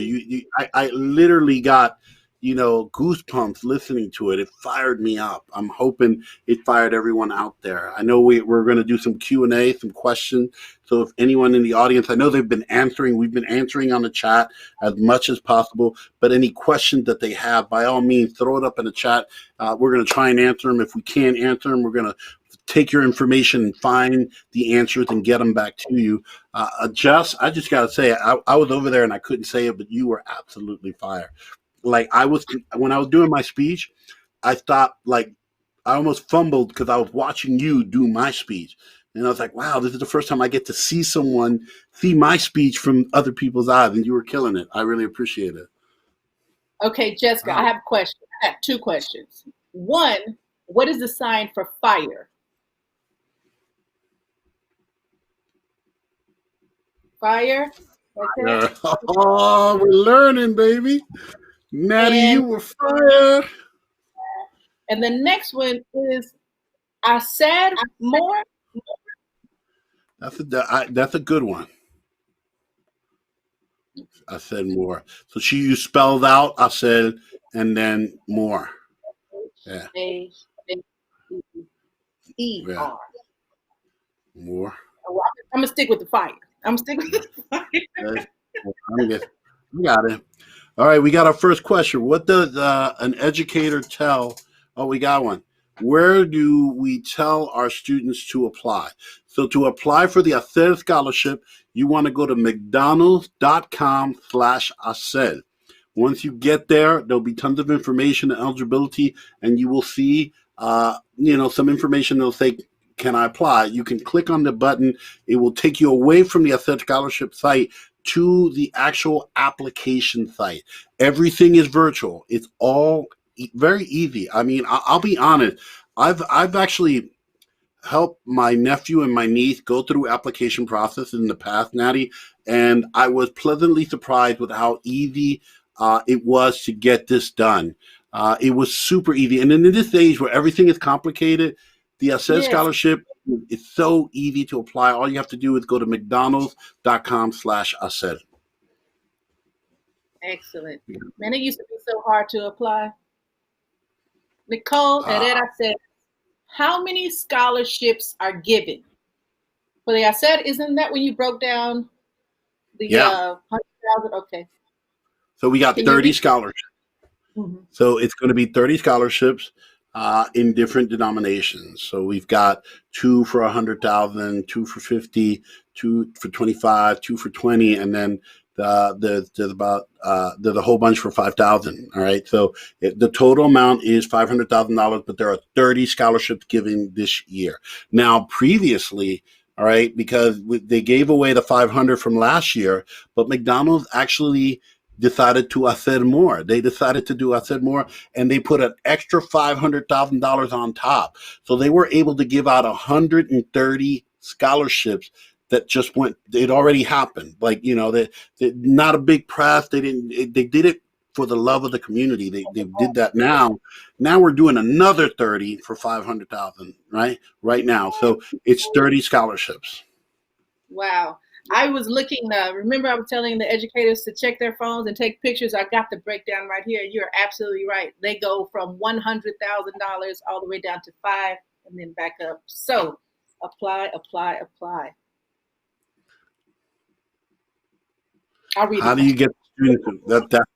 I literally got, goosebumps listening to it. It fired me up. I'm hoping it fired everyone out there. I know we're going to do some Q&A, some questions. So if anyone in the audience, I know they've been answering. We've been answering on the chat as much as possible. But any questions that they have, by all means, throw it up in the chat. We're going to try and answer them. If we can't answer them, we're going to take your information and find the answers and get them back to you. Jess, I just got to say, I was over there and I couldn't say it, but you were absolutely fire. Like when I was doing my speech, I stopped, I almost fumbled because I was watching you do my speech. And I was like, wow, this is the first time I get to see someone see my speech from other people's eyes. And you were killing it. I really appreciate it. Okay, Jessica, I have a question. I have two questions. One, what is the sign for fire? Fire. Okay. Oh, we're learning, baby. Natty, you were fire. And the next one is I said more. That's a good one. I said more. So you spelled out I said and then more. Yeah, yeah, Hacer. more. Oh, I'm gonna stick with the fire. I'm sticking with the fire. Okay. I'm good. We got it. All right, we got our first question. What does an educator tell? Oh, we got one. Where do we tell our students to apply? So to apply for the Hacer scholarship, you want to go to mcdonalds.com/Hacer. Once you get there, there'll be tons of information and eligibility, and you will see, some information that'll say, "Can I apply?" You can click on the button. It will take you away from the Hacer scholarship site to the actual application site. Everything is virtual. It's all very easy. I mean, I'll be honest. I've actually helped my nephew and my niece go through application process in the past, Natty, and I was pleasantly surprised with how easy it was to get this done. It was super easy, and in this age where everything is complicated, the Access Yes, Scholarship is so easy to apply. All you have to do is go to mcdonalds.com/Access. excellent. Man, it used to be so hard to apply. Nicole Uh, Herrera said, "How many scholarships are given for the?" I said, "Isn't that when you broke down the yeah, 100,000?" Okay, so we got can you 30 read? scholarships. Mhm. So it's going to be 30 scholarships in different denominations. So we've got two for 100,000, two for 50, two for 25, two for 20, and then there's a whole bunch for 5,000. All right. So the total amount is $500,000, but there are 30 scholarships given this year. Now, previously, all right, because they gave away the 500 from last year, but McDonald's actually decided to hacer more. They decided to do hacer more, and they put an extra $500,000 on top. So they were able to give out 130 scholarships that just went. It already happened. Like they not a big press. They didn't. They did it for the love of the community. They did that now. Now we're doing another 30 for 500,000. Right now. So it's 30 scholarships. Wow. I was looking, remember I was telling the educators to check their phones and take pictures. I got the breakdown right here. You're absolutely right. They go from $100,000 all the way down to five and then back up. So apply, apply, apply. I'll read the How do you question. get students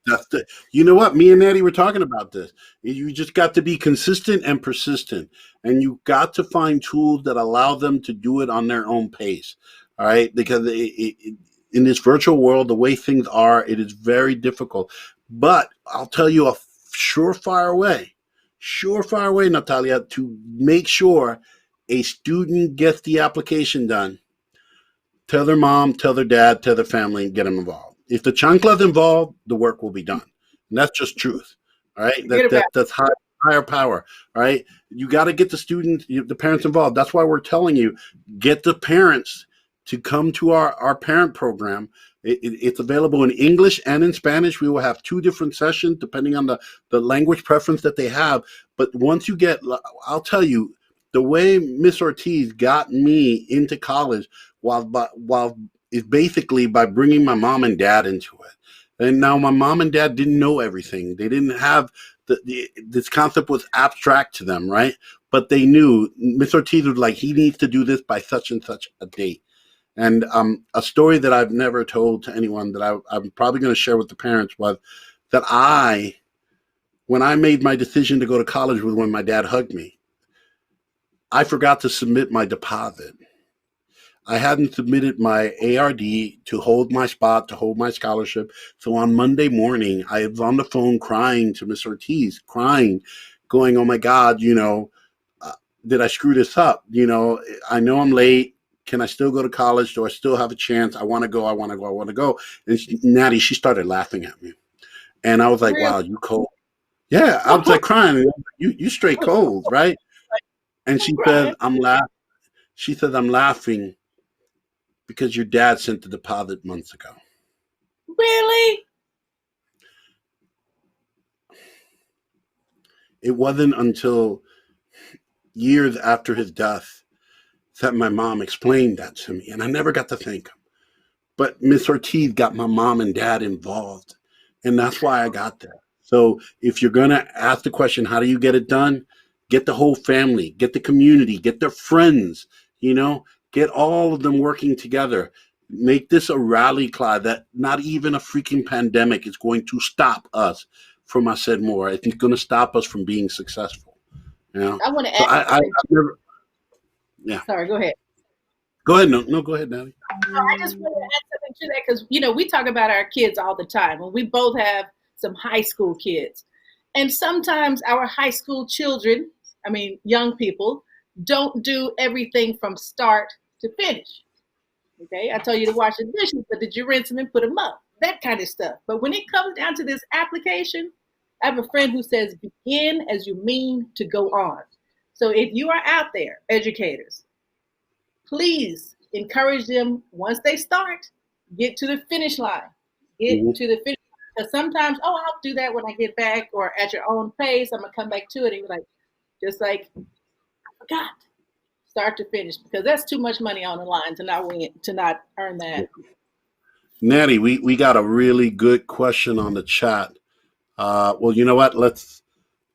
that's the you know what? Me and Eddie were talking about this. You just got to be consistent and persistent, and you got to find tools that allow them to do it on their own pace. All right, because in this virtual world, the way things are, it is very difficult. But I'll tell you a surefire way, Natalia, to make sure a student gets the application done. Tell their mom, tell their dad, tell their family, and get them involved. If the chancla's involved, the work will be done. And that's just truth. All right. Forget about That's higher power. All right. You got to get the students, the parents involved. That's why we're telling you, get the parents to come to our parent program. It's available in English and in Spanish. We will have two different sessions depending on the language preference that they have. But once you get, I'll tell you, the way Miss Ortiz got me into college while is basically by bringing my mom and dad into it. And now my mom and dad didn't know everything. They didn't have this concept was abstract to them, right? But they knew Miss Ortiz was like, he needs to do this by such and such a date. And a story that I've never told to anyone that I'm probably going to share with the parents was that when I made my decision to go to college was when my dad hugged me. I forgot to submit my deposit. I hadn't submitted my ARD to hold my spot, to hold my scholarship. So on Monday morning, I was on the phone crying to Miss Ortiz, crying, going, "Oh my God, uh, did I screw this up? I know I'm late. Can I still go to college? Do I still have a chance? I want to go. I want to go. I want to go." And Natty, she started laughing at me. And I was like, really. "Wow, you cold." Yeah, I was like crying. You straight cold, right? And she said, Crying. "I'm laughing." She said, "I'm laughing because your dad sent the deposit months ago." Really? It wasn't until years after his death that my mom explained that to me, and I never got to thank him. But Miss Ortiz got my mom and dad involved, and that's why I got there. So if you're gonna ask the question, how do you get it done? Get the whole family, get the community, get their friends, you know, get all of them working together. Make this a rally cry that not even a freaking pandemic is going to stop us from I said more. It's going to stop us from being successful. You know, I want to so add I've something. never, yeah. Sorry, go ahead. Go ahead, no, go ahead, Natalie. I just want to add something to that because, we talk about our kids all the time. And we both have some high school kids. And sometimes our high school children, young people, don't do everything from start to finish. Okay, I told you to wash the dishes, but did you rinse them and put them up? That kind of stuff. But when it comes down to this application, I have a friend who says, begin as you mean to go on. So if you are out there, educators, please encourage them once they start, get to the finish line. Get Mhm. to the finish line. Because sometimes, I'll do that when I get back or at your own pace. I'm going to come back to it. And you're like, just like, I forgot. Start to finish, because that's too much money on the line to not win, to not earn that. Natty, we got a really good question on the chat. Well, you know what? Let's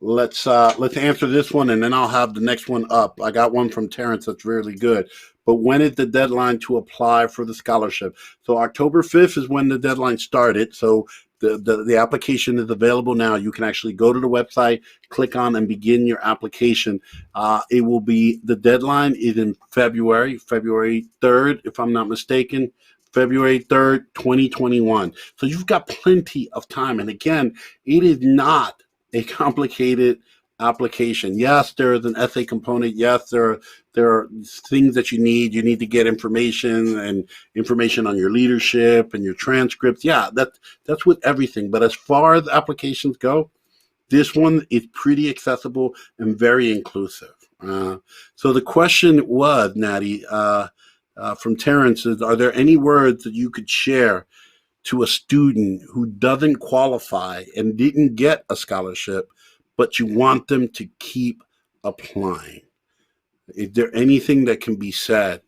answer this one, and then I'll have the next one up. I got one from Terrence that's really good. But when is the deadline to apply for the scholarship? So October 5th is when the deadline started. So the application is available now. You can actually go to the website, click on, and begin your application. It will be, the deadline is in February 3rd, if I'm not mistaken. February 3rd, 2021. So you've got plenty of time. And again, it is not a complicated application. Yes, there is an essay component. Yes, there are things that you need. You need to get information and information on your leadership and your transcripts. Yeah, that's with everything. But as far as applications go, this one is pretty accessible and very inclusive. So the question was, Natty, from Terrence, is, are there any words that you could share to a student who doesn't qualify and didn't get a scholarship, but you want them to keep applying? Is there anything that can be said?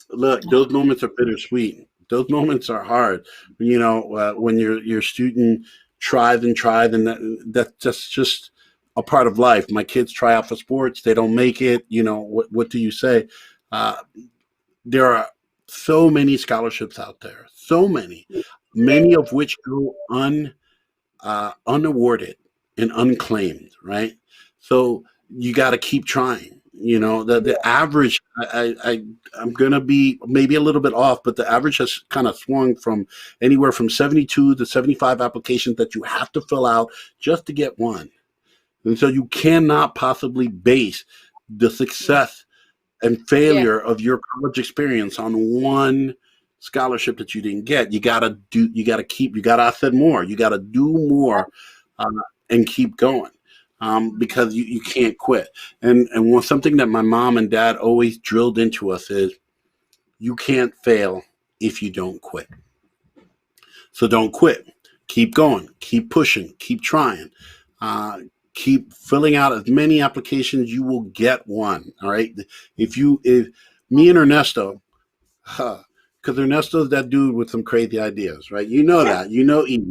Look, those moments are bittersweet. Those moments are hard. When your student tries and tries, and that's just a part of life. My kids try out for sports, they don't make it. What do you say? Uh, there are so many scholarships out there, so many of which go unawarded and unclaimed, right? So you got to keep trying. The average, I'm gonna be maybe a little bit off, but the average has kind of swung from anywhere from 72 to 75 applications that you have to fill out just to get one. And so you cannot possibly base the success and Yes. failure of your college experience on one scholarship that you didn't get. You gotta I said more. You gotta do more, uh, and keep going, because you can't quit. And something that my mom and dad always drilled into us is, you can't fail if you don't quit. So don't quit. Keep going. Keep pushing. Keep trying. Uh, keep filling out as many applications. You will get one. All right. If me and Ernesto, because Ernesto's that dude with some crazy ideas, right? You know that. You know E.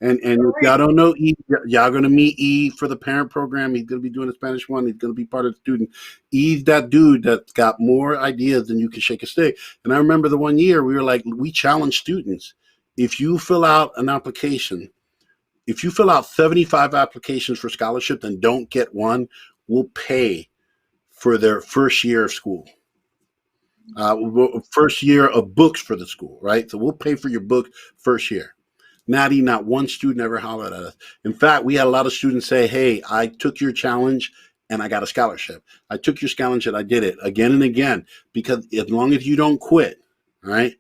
And if y'all don't know E, y'all gonna meet E for the parent program. He's gonna be doing the Spanish one. He's gonna be part of the student. E's that dude that's got more ideas than you can shake a stick. And I remember the one year we challenged students. If you fill out an application, if you fill out 75 applications for scholarship and don't get one, we'll pay for their first year of school. First year of books for the school, right? So we'll pay for your book first year. Not one student ever hollered at us. In fact, we had a lot of students say, hey, I took your challenge and I got a scholarship. I took your challenge and I did it again and again, because as long as you don't quit, right,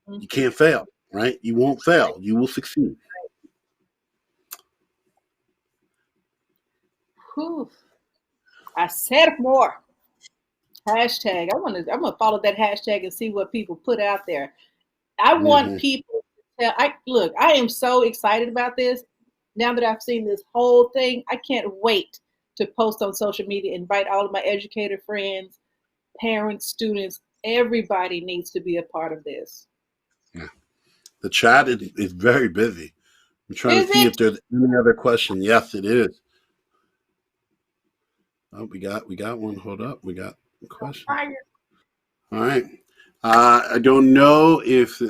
you can't fail, right? You won't fail. You will succeed. Whew. Hacer more. Hashtag. I'm gonna follow that hashtag and see what people put out there. I want Mm-hmm. people to tell. I am so excited about this. Now that I've seen this whole thing, I can't wait to post on social media, invite all of my educator friends, parents, students, everybody needs to be a part of this. Yeah. The chat is very busy. I'm trying Is to see it? if there's any other question. Yes, it is. Oh, we got one. Hold up. We got a question. All right. I don't know if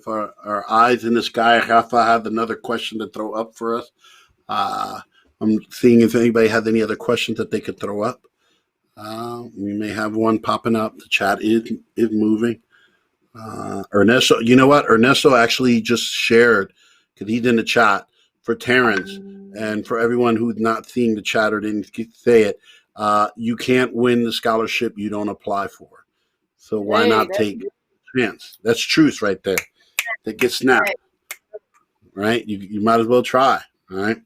our eyes in the sky, Rafa, have another question to throw up for us. Uh, I'm seeing if anybody has any other questions that they could throw up. We may have one popping up. The chat is moving. Ernesto, you know what? Ernesto actually just shared because he's in the chat for Terrence and for everyone who's not seeing the chat or didn't say it. You can't win the scholarship you don't apply for. So why Hey, not take a chance? That's truth right there. That gets snapped, right? You might as well try. All right.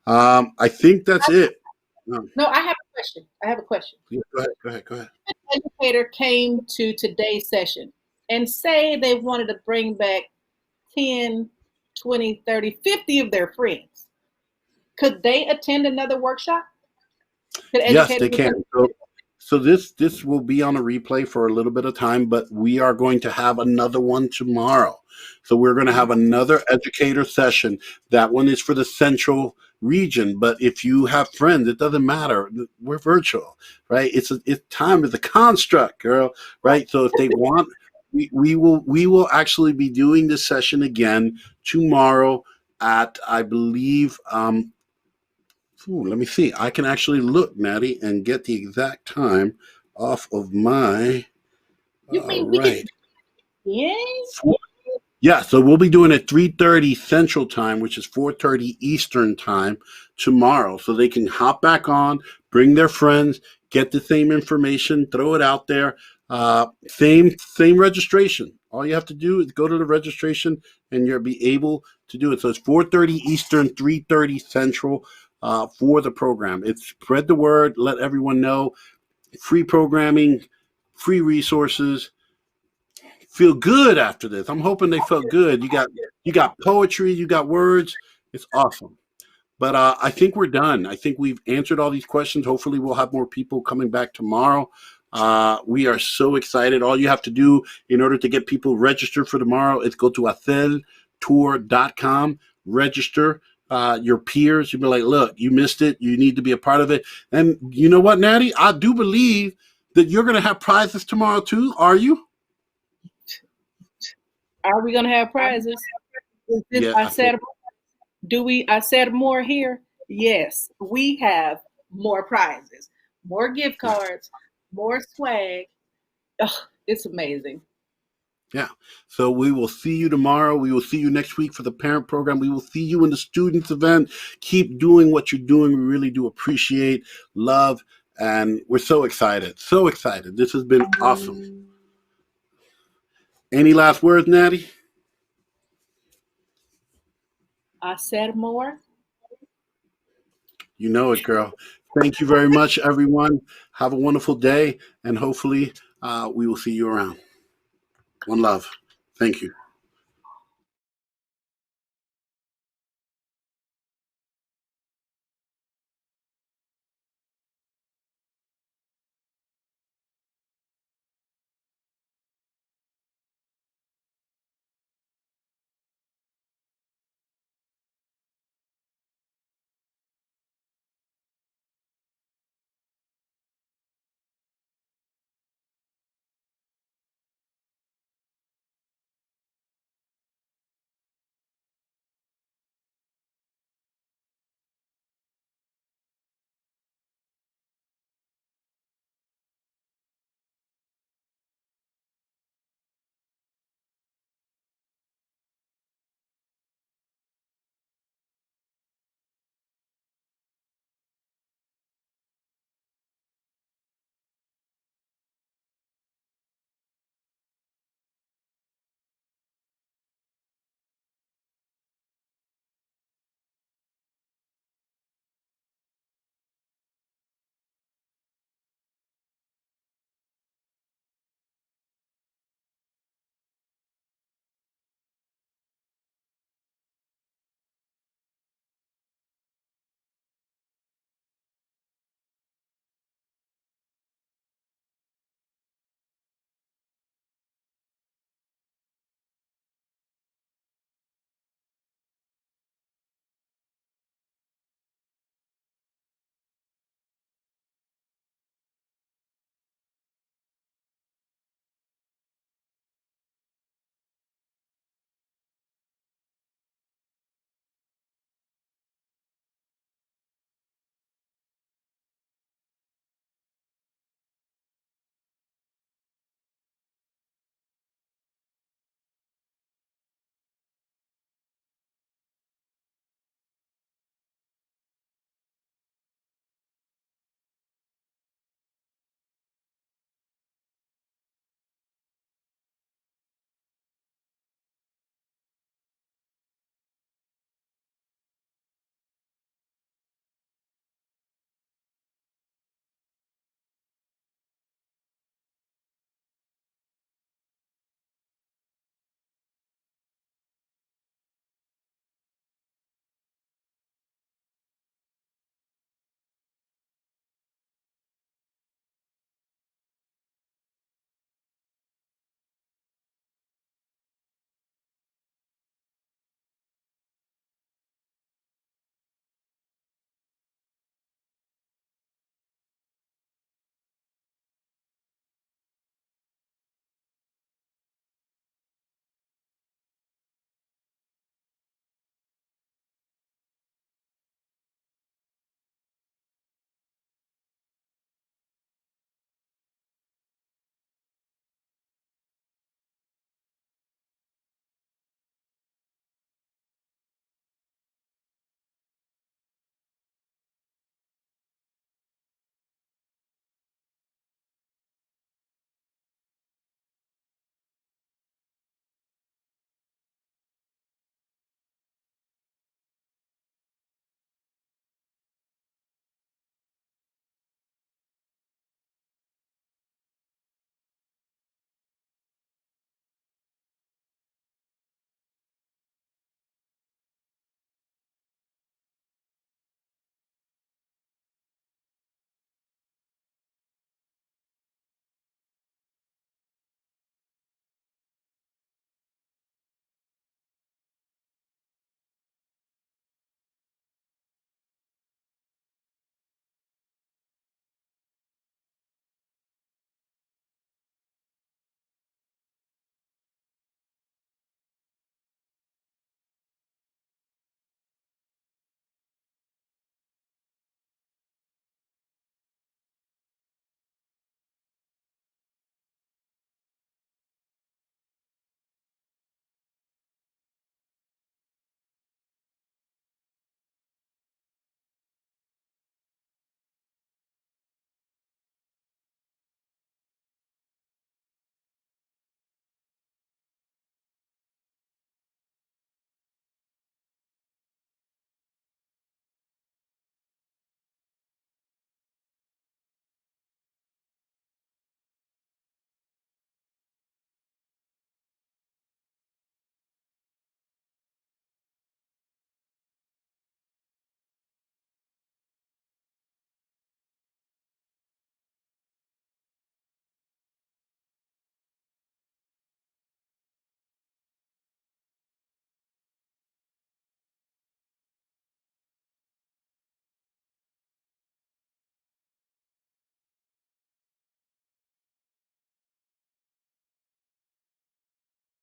I think that's it. No, no, I have a question. I have a question. yeah, go ahead. Educator came to today's session and say they wanted to bring back 10, 20, 30, 50 of their friends. Could they attend another workshop? Could Yes, they educators can. attend? So this will be on a replay for a little bit of time, but we are going to have another one tomorrow. So we're going to have another educator session. That one is for the central region, but if you have friends, it doesn't matter. We're virtual, right? It's time is a construct, girl, right? So if they want, we will actually be doing this session again tomorrow at, I believe, let me see. I can actually look, Maddie, and get the exact time off of my. You All mean we right. can? Yeah. Yeah, so we'll be doing it 3:30 Central Time, which is 4:30 Eastern Time tomorrow. So they can hop back on, bring their friends, get the same information, throw it out there. Same registration. All you have to do is go to the registration, and you'll be able to do it. So it's 4:30 Eastern, 3:30 Central for the program. It's spread the word, let everyone know. Free programming, free resources. Feel good after this. I'm hoping they felt good. You got poetry, you got words. It's awesome. But I think we're done. I think we've answered all these questions. Hopefully, we'll have more people coming back tomorrow. We are so excited. All you have to do in order to get people registered for tomorrow is go to hacertour.com, register your peers. You'll be like, look, you missed it. You need to be a part of it. And you know what, Natty? I do believe that you're going to have prizes tomorrow, too. Are you? Are we going to have prizes? Is this Yeah, I said? Do we? I said more here. Yes, we have more prizes, more gift yeah. cards, more swag. Oh, it's amazing. Yeah. So we will see you tomorrow. We will see you next week for the parent program. We will see you in the students event. Keep doing what you're doing. We really do appreciate, love, and we're so excited. So excited. This has been awesome. Any last words, Natty? I said more. You know it, girl. Thank you very much, everyone. Have a wonderful day, and hopefully we will see you around. One love. Thank you.